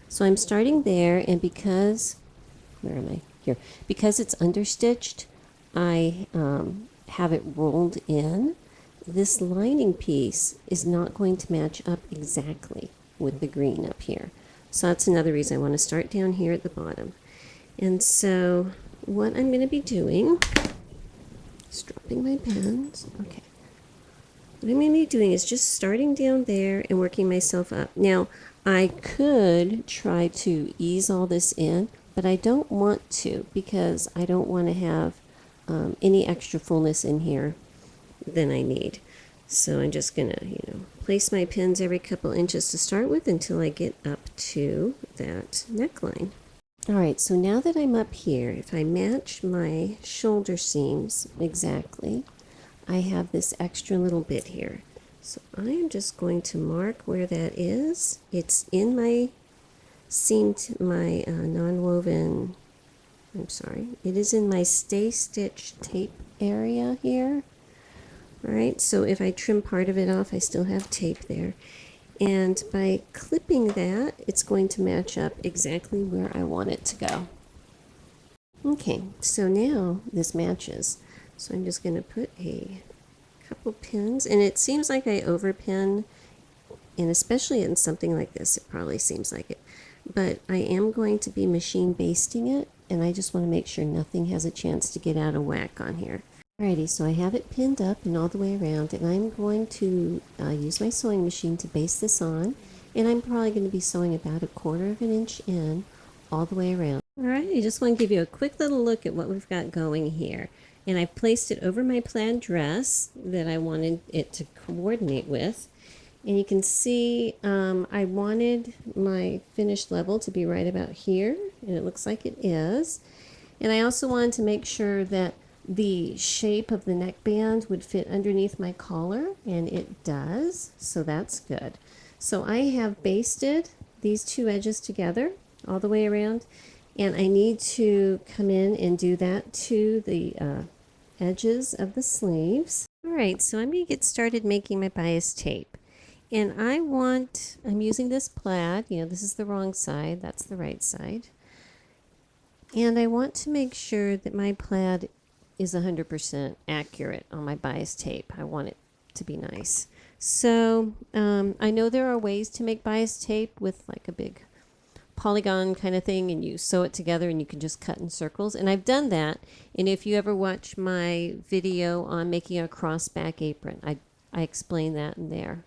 So I'm starting there, and because, where am I? Here. Because it's understitched, I have it rolled in. This lining piece is not going to match up exactly with the green up here. So that's another reason I want to start down here at the bottom. And so what I'm going to be doing, dropping my pens, okay. What I'm going to be doing is just starting down there and working myself up. Now, I could try to ease all this in, but I don't want to, because I don't want to have any extra fullness in here than I need. So I'm just going to, place my pins every couple inches to start with until I get up to that neckline. All right, so now that I'm up here, if I match my shoulder seams exactly, I have this extra little bit here. So I am just going to mark where that is. It's in my non-woven, it is in my stay stitch tape area here. All right, so if I trim part of it off, I still have tape there. And by clipping that, it's going to match up exactly where I want it to go. Okay, so now this matches. So I'm just going to put a couple pins, and it seems like I overpin, and especially in something like this, it probably seems like it. But I am going to be machine basting it, and I just want to make sure nothing has a chance to get out of whack on here. Alrighty, so I have it pinned up and all the way around, and I'm going to use my sewing machine to baste this on, and I'm probably going to be sewing about 1/4 of an inch in all the way around. Alright, I just want to give you a quick little look at what we've got going here. And I placed it over my plaid dress that I wanted it to coordinate with. And you can see I wanted my finished level to be right about here, and it looks like it is. And I also wanted to make sure that the shape of the neckband would fit underneath my collar, and it does, so that's good. So I have basted these two edges together all the way around, And I need to come in and do that to the edges of the sleeves. All right, so I'm going to get started making my bias tape. And I'm using this plaid, this is the wrong side, that's the right side. And I want to make sure that my plaid is 100% accurate on my bias tape. I want it to be nice. So I know there are ways to make bias tape with like a big polygon kind of thing, and you sew it together and you can just cut in circles, and I've done that. And if you ever watch my video on making a cross back apron, I explain that in there.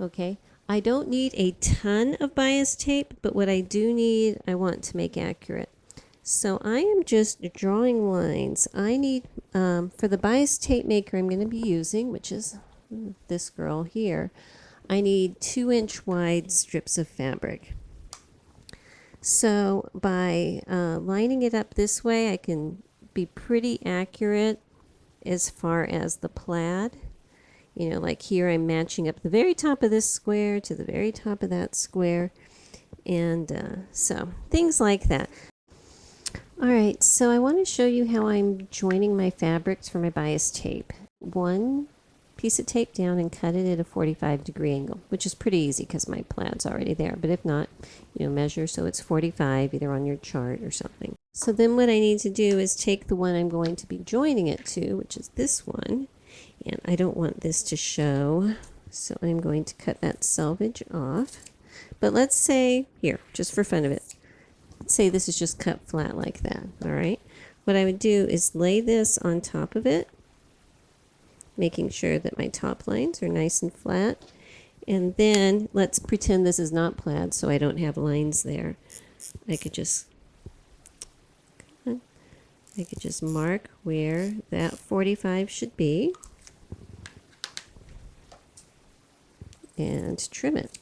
Okay, I don't need a ton of bias tape, but what I do need, I want to make accurate. So I am just drawing lines. I need for the bias tape maker I'm going to be using, which is this girl here, I need 2-inch wide strips of fabric. So by lining it up this way, I can be pretty accurate as far as the plaid. Like here I'm matching up the very top of this square to the very top of that square. And so things like that. All right, so I want to show you how I'm joining my fabrics for my bias tape. One piece of tape down and cut it at a 45-degree angle, which is pretty easy because my plaid's already there. But if not, measure so it's 45 either on your chart or something. So then what I need to do is take the one I'm going to be joining it to, which is this one, and I don't want this to show, so I'm going to cut that selvage off. But let's say, here, just for fun of it, let's say this is just cut flat like that, all right? What I would do is lay this on top of it, making sure that my top lines are nice and flat. And then let's pretend this is not plaid, so I don't have lines there. I could just mark where that 45 should be and trim it.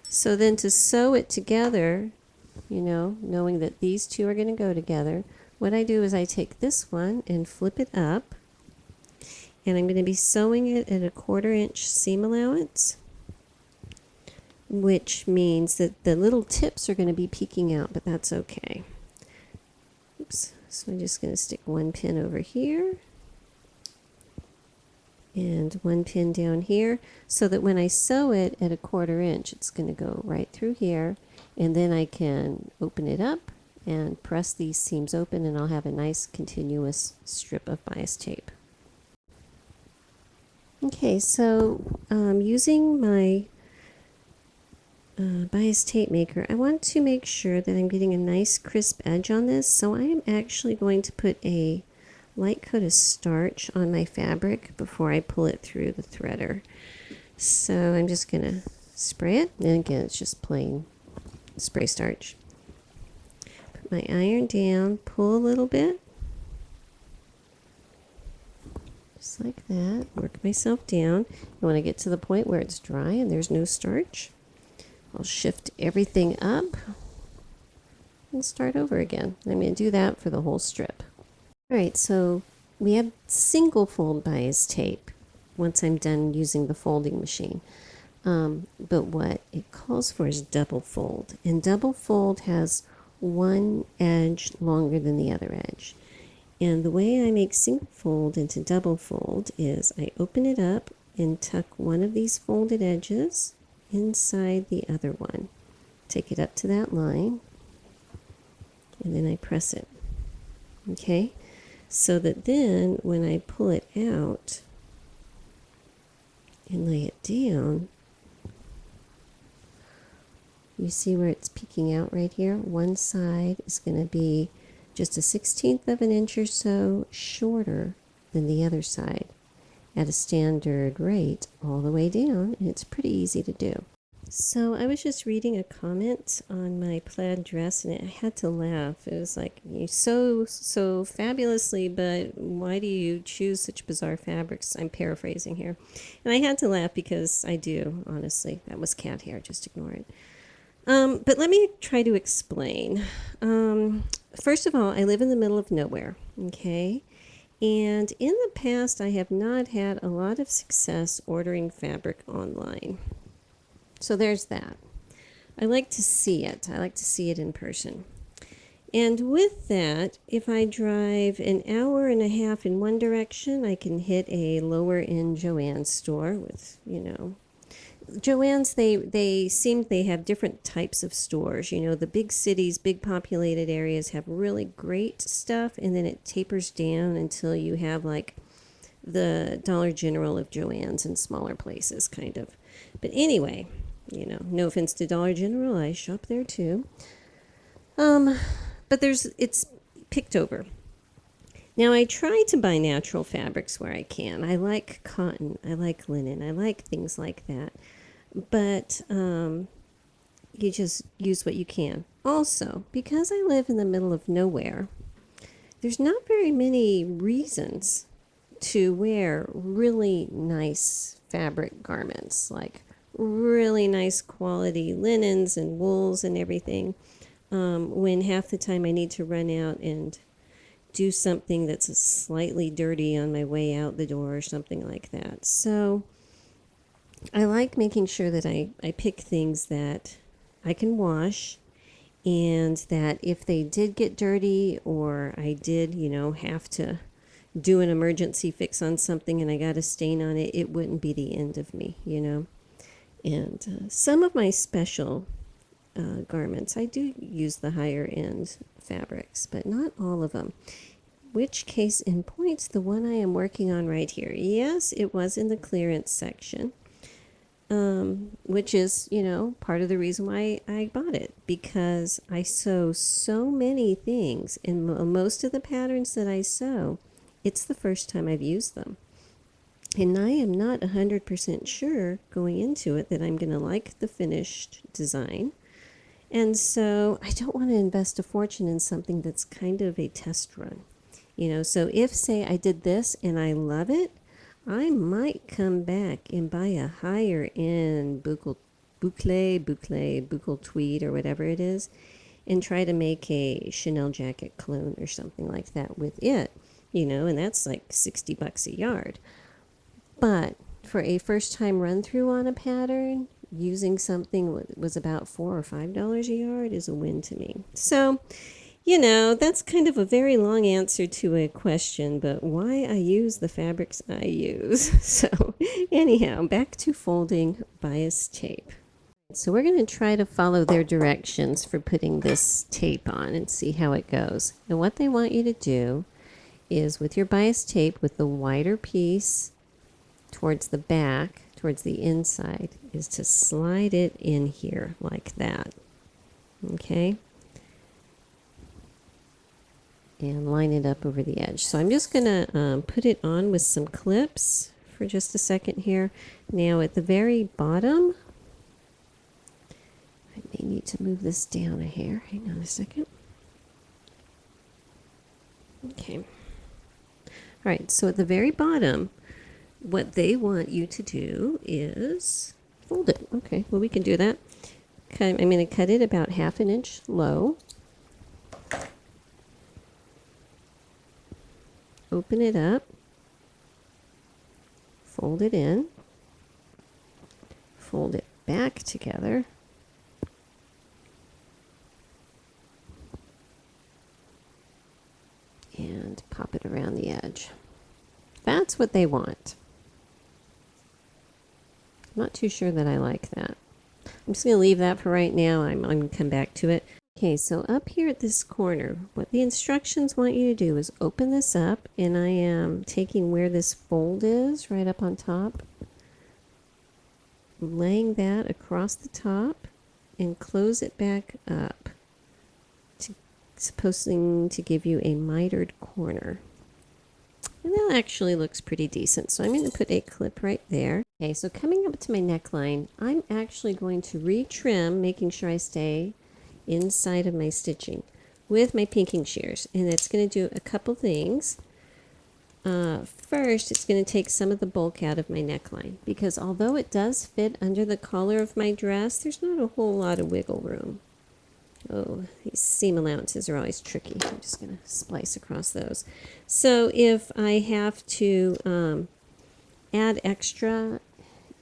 So then to sew it together, knowing that these two are going to go together, what I do is I take this one and flip it up, and I'm going to be sewing it at a 1/4 inch seam allowance, which means that the little tips are going to be peeking out, but that's okay. Oops. So I'm just going to stick one pin over here and one pin down here, so that when I sew it at a 1/4 inch, it's going to go right through here, and then I can open it up and press these seams open, and I'll have a nice continuous strip of bias tape. Okay, so using my bias tape maker, I want to make sure that I'm getting a nice crisp edge on this, so I am actually going to put a light coat of starch on my fabric before I pull it through the threader. So I'm just going to spray it, and again it's just plain spray starch. Put my iron down, pull a little bit, just like that, work myself down, and when I get to the point where it's dry and there's no starch, I'll shift everything up and start over again. I'm going to do that for the whole strip. All right, so we have single fold bias tape once I'm done using the folding machine. But what it calls for is double fold. And double fold has one edge longer than the other edge. And the way I make single fold into double fold is I open it up and tuck one of these folded edges inside the other one. Take it up to that line, and then I press it. Okay? So that then when I pull it out and lay it down, you see where it's peeking out right here? One side is going to be just a 1/16 of an inch or so shorter than the other side at a standard rate all the way down, and it's pretty easy to do. So I was just reading a comment on my plaid dress, and I had to laugh. It was like, you sew so fabulously, but why do you choose such bizarre fabrics? I'm paraphrasing here. And I had to laugh because I do, honestly. That was cat hair, just ignore it. But let me try to explain. First of all, I live in the middle of nowhere, okay? And in the past, I have not had a lot of success ordering fabric online. So there's that. I like to see it. I like to see it in person. And with that, if I drive an hour and a half in one direction, I can hit a lower end Joann's store with, Joann's, they have different types of stores. The big cities, big populated areas have really great stuff, and then it tapers down until you have like the Dollar General of Joann's in smaller places, kind of. But anyway, no offense to Dollar General, I shop there too. But it's picked over. Now, I try to buy natural fabrics where I can. I like cotton, I like linen, I like things like that. But you just use what you can. Also, because I live in the middle of nowhere, there's not very many reasons to wear really nice fabric garments, like really nice quality linens and wools and everything, when half the time I need to run out and do something that's slightly dirty on my way out the door or something like that. So I like making sure that I pick things that I can wash, and that if they did get dirty or I did, have to do an emergency fix on something and I got a stain on it, it wouldn't be the end of me, And some of my special garments, I do use the higher end fabrics, but not all of them. Which case in point, the one I am working on right here. Yes, it was in the clearance section, which is, part of the reason why I bought it, because I sew so many things, and most of the patterns that I sew, it's the first time I've used them. And I am not 100% sure going into it that I'm going to like the finished design. And so I don't want to invest a fortune in something that's kind of a test run. So if, say, I did this and I love it, I might come back and buy a higher end buccal tweed or whatever it is, and try to make a Chanel jacket clone or something like that with it, and that's like $60 a yard. But for a first time run through on a pattern, using something that was about $4 or $5 a yard is a win to me. So, that's kind of a very long answer to a question, but why I use the fabrics I use. So anyhow, back to folding bias tape. So we're going to try to follow their directions for putting this tape on and see how it goes. And what they want you to do is, with your bias tape, with the wider piece towards the back, towards the inside, is to slide it in here like that. Okay? And line it up over the edge. So I'm just going to put it on with some clips for just a second here. Now at the very bottom, I may need to move this down a hair. Hang on a second. Okay. All right, so at the very bottom, what they want you to do is fold it. Okay, well, we can do that. I'm going to cut it about 1/2 inch low. Open it up, fold it in, fold it back together, and pop it around the edge. That's what they want. I'm not too sure that I like that. I'm just going to leave that for right now. I'm going to come back to it. Okay, so up here at this corner, what the instructions want you to do is open this up, and I am taking where this fold is, right up on top, laying that across the top, and close it back up, supposing to give you a mitered corner. And that actually looks pretty decent, so I'm going to put a clip right there. Okay, so coming up to my neckline, I'm actually going to retrim, making sure I stay inside of my stitching with my pinking shears, and it's going to do a couple things. First, it's going to take some of the bulk out of my neckline, because although it does fit under the collar of my dress, there's not a whole lot of wiggle room. Oh, these seam allowances are always tricky. I'm just going to splice across those. So if I have to add extra,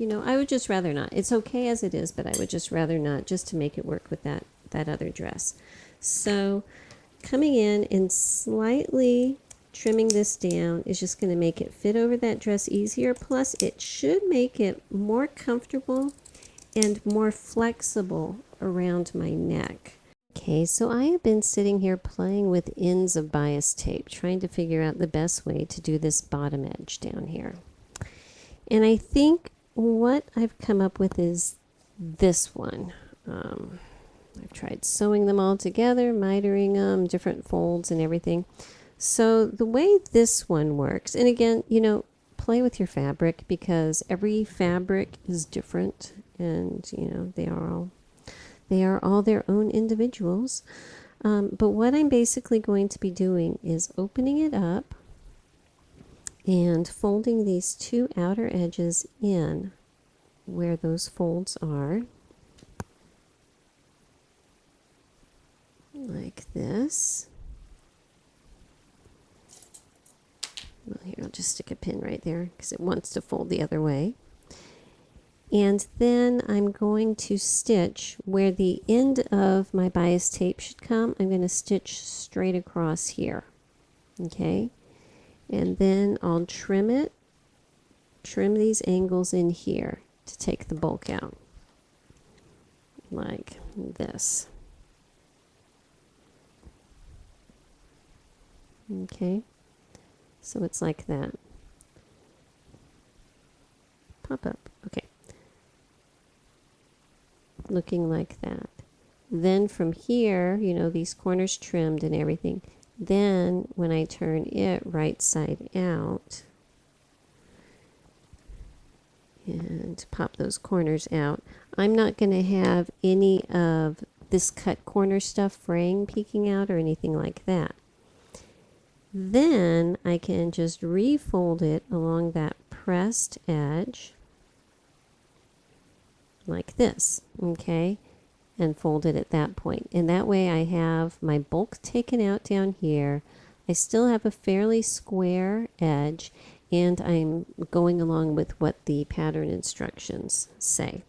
I would just rather not. It's okay as it is, but I would just rather not, just to make it work with that other dress. So coming in and slightly trimming this down is just going to make it fit over that dress easier. Plus, it should make it more comfortable and more flexible around my neck. Okay, so I have been sitting here playing with ends of bias tape, trying to figure out the best way to do this bottom edge down here. And I think what I've come up with is this one. I've tried sewing them all together, mitering them, different folds and everything. So the way this one works, and again, you know, play with your fabric because every fabric is different, and you know they are all their own individuals. But what I'm basically going to be doing is opening it up and folding these two outer edges in where those folds are, like this. Well, here, I'll just stick a pin right there because it wants to fold the other way. And then I'm going to stitch where the end of my bias tape should come. I'm going to stitch straight across here. Okay? And then I'll trim it, trim these angles in here to take the bulk out. Like this. Okay? So it's like that. Pop up. Okay. Looking like that. Then from here, you know, these corners trimmed and everything. Then when I turn it right side out and pop those corners out, I'm not going to have any of this cut corner stuff fraying, peeking out or anything like that. Then I can just refold it along that pressed edge like this, okay, and fold it at that point. And that way I have my bulk taken out down here. I still have a fairly square edge, and I'm going along with what the pattern instructions say.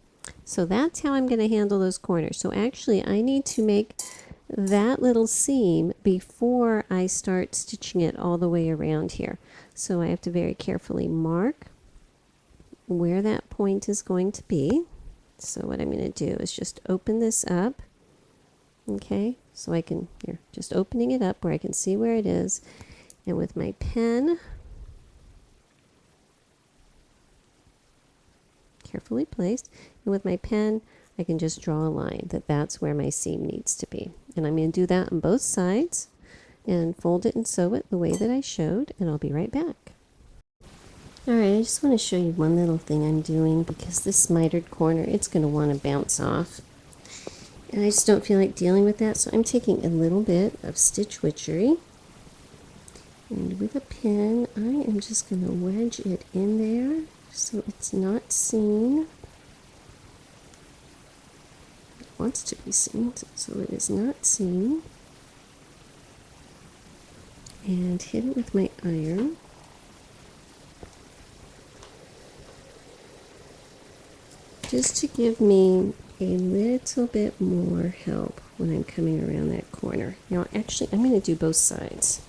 So that's how I'm going to handle those corners. So actually I need to make that little seam before I start stitching it all the way around here. So I have to very carefully mark where that point is going to be. So what I'm going to do is just open this up, okay, so I can, here, just opening it up where I can see where it is, and with my pen, carefully placed, and with my pen I can just draw a line that's where my seam needs to be. And I'm going to do that on both sides and fold it and sew it the way that I showed, and I'll be right back. Alright, I just want to show you one little thing I'm doing because this mitered corner, it's going to want to bounce off. And I just don't feel like dealing with that, so I'm taking a little bit of stitch witchery. And with a pin, I am just going to wedge it in there so it's not seen. It wants to be seen, so it is not seen. And hit it with my iron. Just to give me a little bit more help when I'm coming around that corner. Now actually I'm going to do both sides.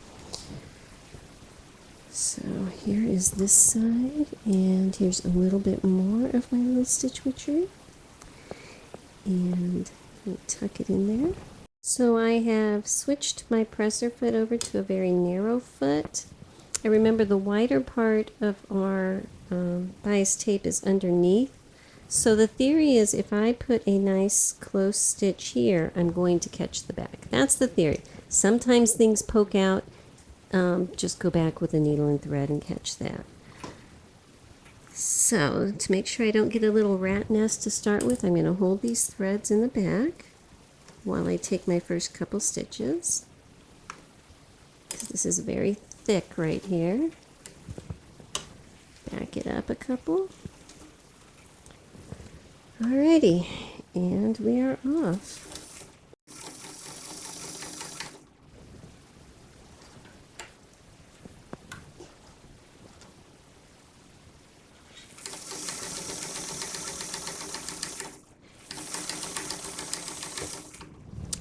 So here is this side, and here's a little bit more of my little stitch witchery. And tuck it in there. So I have switched my presser foot over to a very narrow foot. I remember the wider part of our bias tape is underneath. So the theory is if I put a nice close stitch here, I'm going to catch the back. That's the theory. Sometimes things poke out. Just go back with a needle and thread and catch that. So to make sure I don't get a little rat nest to start with, I'm going to hold these threads in the back while I take my first couple stitches. This is very thick right here. Back it up a couple. Alrighty, and we are off.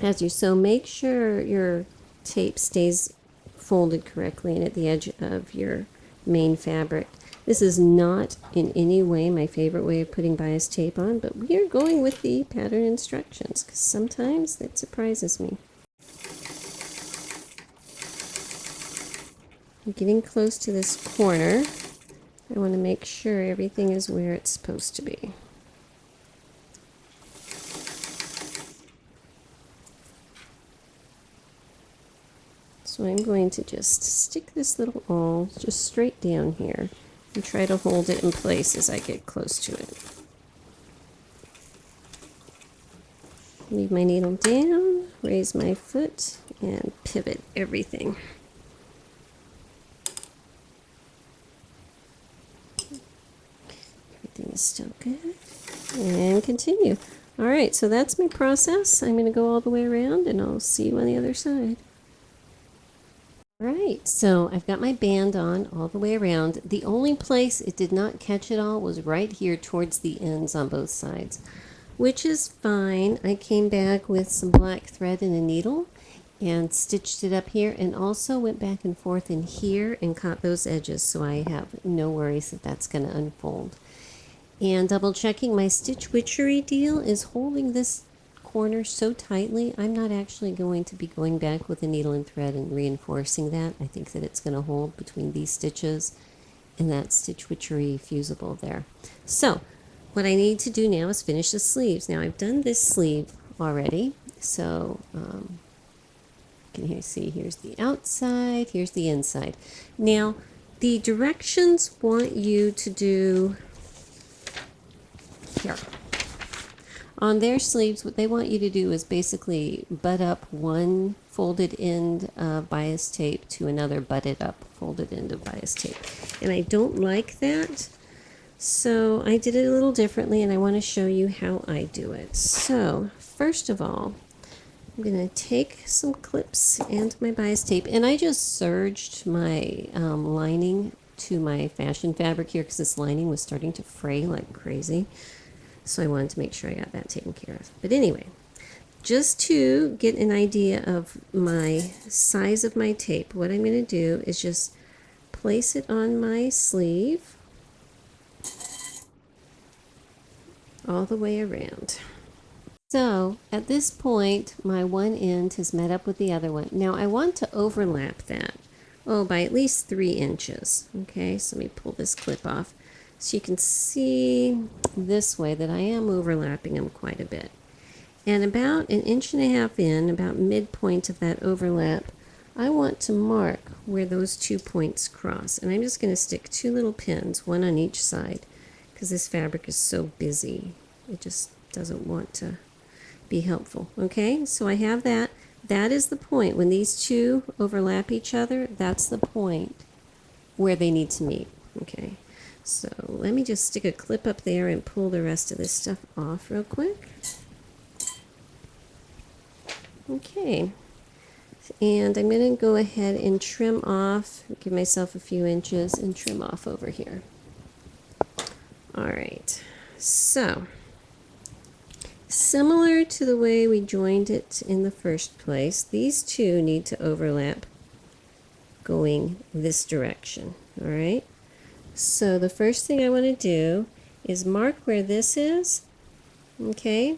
As you sew, make sure your tape stays folded correctly and at the edge of your main fabric. This is not in any way my favorite way of putting bias tape on, but we are going with the pattern instructions because sometimes that surprises me. I'm getting close to this corner. I want to make sure everything is where it's supposed to be. So I'm going to just stick this little awl just straight down here and try to hold it in place as I get close to it. Leave my needle down, raise my foot, and pivot everything. Everything is still good. And continue. All right, so that's my process. I'm going to go all the way around, and I'll see you on the other side. All right, so I've got my band on all the way around. The only place it did not catch it all was right here towards the ends on both sides, which is fine. I came back with some black thread and a needle and stitched it up here, and also went back and forth in here and caught those edges, so I have no worries that that's going to unfold. And double checking, my stitch witchery deal is holding this corner so tightly, I'm not actually going to be going back with a needle and thread and reinforcing that. I think that it's going to hold between these stitches and that stitch witchery fusible there. So what I need to do now is finish the sleeves. Now I've done this sleeve already, so you can see here's the outside, here's the inside. Now the directions want you to do here. On their sleeves, what they want you to do is basically butt up one folded end of bias tape to another butted up folded end of bias tape. And I don't like that, so I did it a little differently, and I want to show you how I do it. So first of all, I'm going to take some clips and my bias tape, and I just serged my lining to my fashion fabric here because this lining was starting to fray like crazy. So I wanted to make sure I got that taken care of. But anyway, just to get an idea of my size of my tape, what I'm going to do is just place it on my sleeve all the way around. So at this point, my one end has met up with the other one. Now I want to overlap that, by at least 3 inches. Okay, so let me pull this clip off. So you can see this way that I am overlapping them quite a bit. And about 1.5 inches in, about midpoint of that overlap, I want to mark where those 2 points cross. And I'm just going to stick 2 little pins, one on each side, because this fabric is so busy. It just doesn't want to be helpful. Okay, so I have that. That is the point. When these two overlap each other, that's the point where they need to meet. Okay. So let me just stick a clip up there and pull the rest of this stuff off real quick. Okay, and I'm going to go ahead and trim off, give myself a few inches and trim off over here. All right, so similar to the way we joined it in the first place, these two need to overlap going this direction, all right? So the first thing I want to do is mark where this is, okay,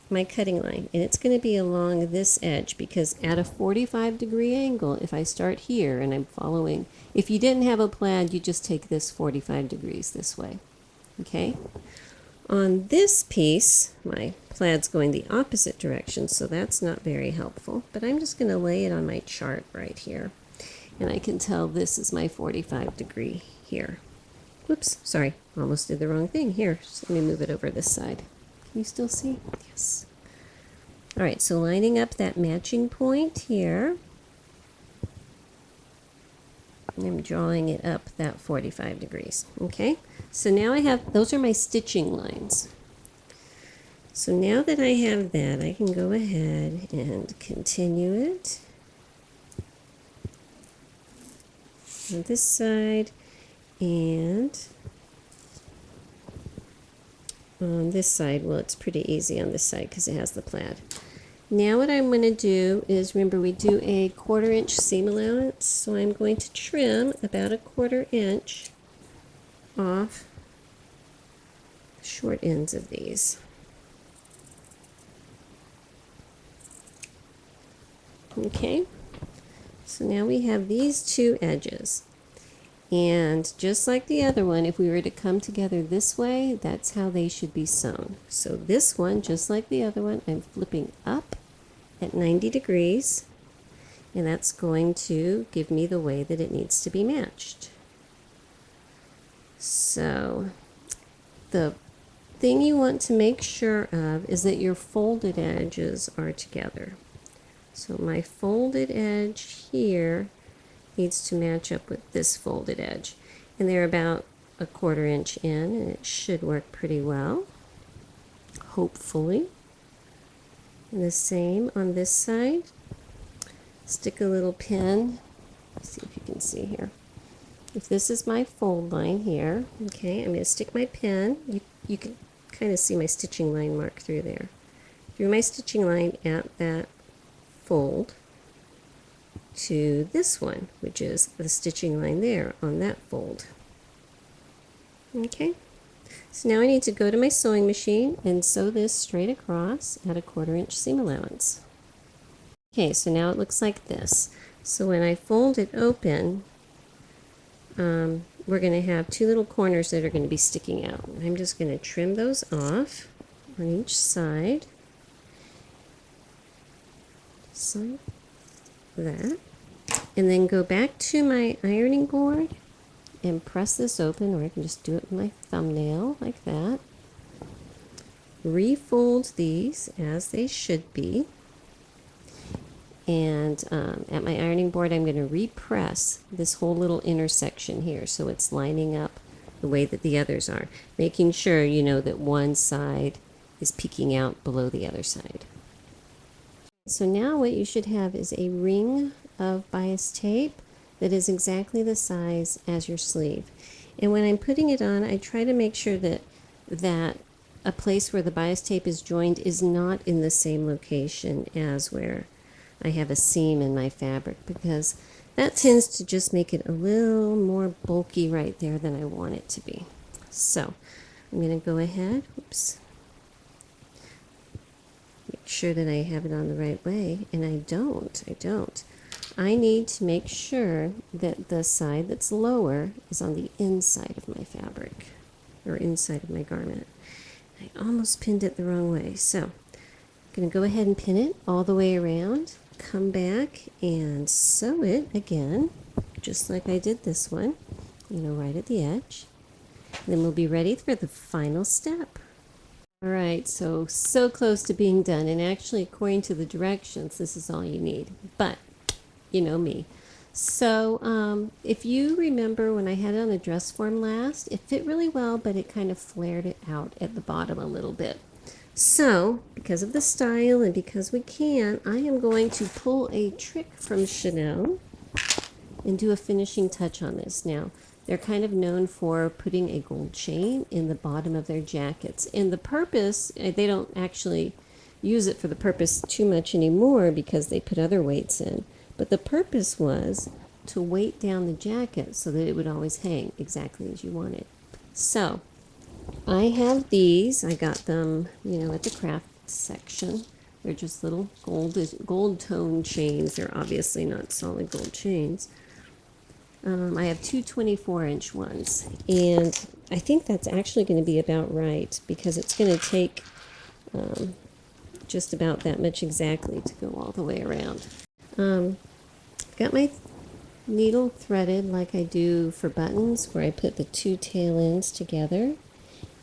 my cutting line. And it's going to be along this edge because at a 45-degree angle, if I start here and I'm following, if you didn't have a plaid, you just take this 45 degrees this way, okay? On this piece, my plaid's going the opposite direction, so that's not very helpful, but I'm just going to lay it on my chart right here. And I can tell this is my 45 degree here. Whoops, sorry, almost did the wrong thing. Here, just let me move it over this side. Can you still see? Yes. All right, so lining up that matching point here. I'm drawing it up that 45 degrees. Okay, so now I have, those are my stitching lines. So now that I have that, I can go ahead and continue it on this side and on this side. Well, it's pretty easy on this side because it has the plaid. Now what I'm going to do is, remember we do a 1/4 inch seam allowance, so I'm going to trim about a 1/4 inch off the short ends of these. Okay, so now we have these two edges. And just like the other one, if we were to come together this way, that's how they should be sewn. So this one, just like the other one, I'm flipping up at 90 degrees, and that's going to give me the way that it needs to be matched. So the thing you want to make sure of is that your folded edges are together. So my folded edge here needs to match up with this folded edge, and they're about a 1/4 inch in, and it should work pretty well, hopefully. And the same on this side. Stick a little pin. Let's see if you can see here. If this is my fold line here, okay, I'm going to stick my pin. You can kind of see my stitching line mark through there. Through my stitching line at that fold to this one, which is the stitching line there on that fold. Okay, so now I need to go to my sewing machine and sew this straight across at a 1/4 inch seam allowance. Okay, so now it looks like this. So when I fold it open, we're going to have two little corners that are going to be sticking out. I'm just going to trim those off on each side. So that. And then go back to my ironing board and press this open, or I can just do it with my thumbnail like that. Refold these as they should be. And at my ironing board, I'm going to repress this whole little intersection here so it's lining up the way that the others are, making sure you know that one side is peeking out below the other side. So now what you should have is a ring of bias tape that is exactly the size as your sleeve. And when I'm putting it on, I try to make sure that a place where the bias tape is joined is not in the same location as where I have a seam in my fabric, because that tends to just make it a little more bulky right there than I want it to be. So I'm going to go ahead, make sure that I have it on the right way, and I don't. I need to make sure that the side that's lower is on the inside of my fabric, or inside of my garment. I almost pinned it the wrong way, so I'm going to go ahead and pin it all the way around, come back and sew it again, just like I did this one, right at the edge. And then we'll be ready for the final step. All right, so close to being done, and actually according to the directions, this is all you need, but you know me. So if you remember when I had it on the dress form last, it fit really well, but it kind of flared it out at the bottom a little bit. So because of the style and because we can, I am going to pull a trick from Chanel and do a finishing touch on this. Now, they're kind of known for putting a gold chain in the bottom of their jackets. And the purpose, they don't actually use it for the purpose too much anymore because they put other weights in. But the purpose was to weight down the jacket so that it would always hang exactly as you wanted. So I have these. I got them, at the craft section. They're just little gold tone chains. They're obviously not solid gold chains. I have two 24-inch ones, and I think that's actually going to be about right because it's going to take just about that much exactly to go all the way around. Got my needle threaded like I do for buttons, where I put the two tail ends together,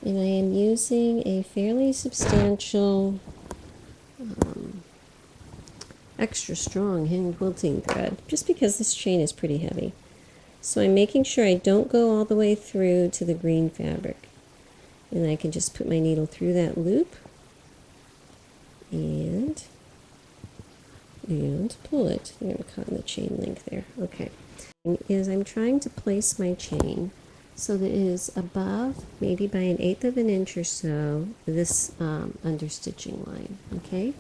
and I am using a fairly substantial extra strong hand quilting thread just because this chain is pretty heavy. So I'm making sure I don't go all the way through to the green fabric, and I can just put my needle through that loop and pull it. I'm going to cut in the chain link there. Okay. I'm trying to place my chain so that it is above, maybe by 1/8 of an inch or so, this understitching line. Okay.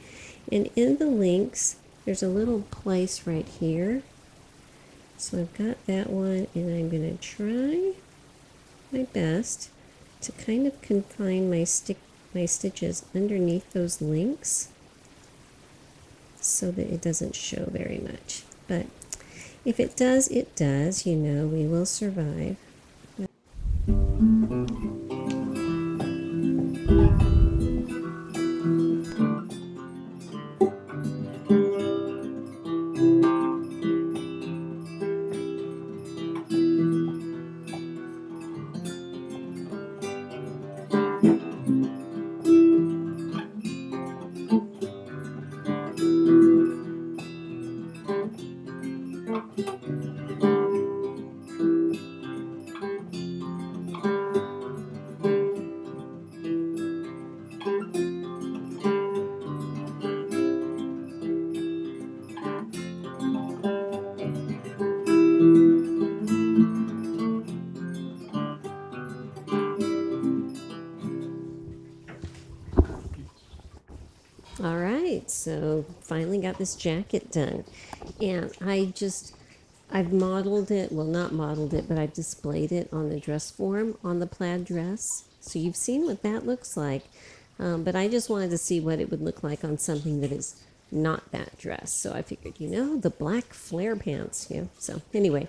And in the links, there's a little place right here. So I've got that one, and I'm going to try my best to kind of confine my stitches underneath those links so that it doesn't show very much. But if it does, it does. You know, we will survive. All right, so finally got this jacket done. And I've modeled it, well, not modeled it, but I've displayed it on the dress form on the plaid dress. So you've seen what that looks like. But I just wanted to see what it would look like on something that is not that dress. So I figured, you know, the black flare pants. Yeah. So anyway,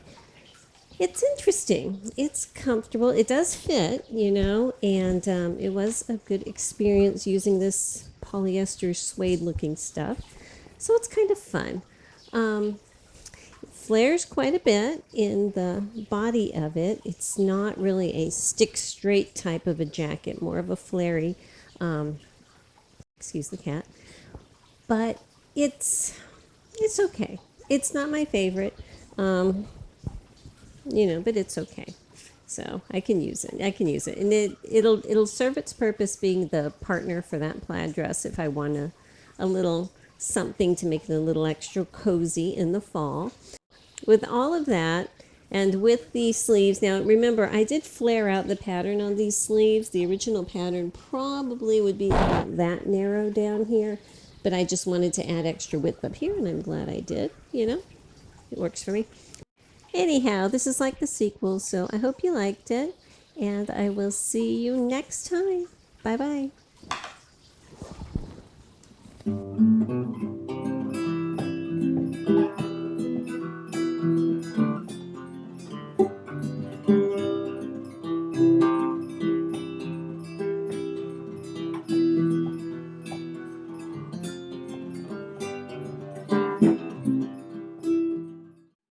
it's interesting. It's comfortable. It does fit, you know, and it was a good experience using this polyester suede looking stuff. So it's kind of fun. Flares quite a bit in the body of it. It's not really a stick straight type of a jacket, more of a flary. Excuse the cat. But it's okay. It's not my favorite. You know, but it's okay. So I can use it. And it'll serve its purpose being the partner for that plaid dress if I want a little something to make it a little extra cozy in the fall. With all of that, and with the sleeves, now remember I did flare out the pattern on these sleeves. The original pattern probably would be about that narrow down here, but I just wanted to add extra width up here, and I'm glad I did. You know, it works for me. Anyhow, this is like the sequel, so I hope you liked it, and I will see you next time. Bye-bye.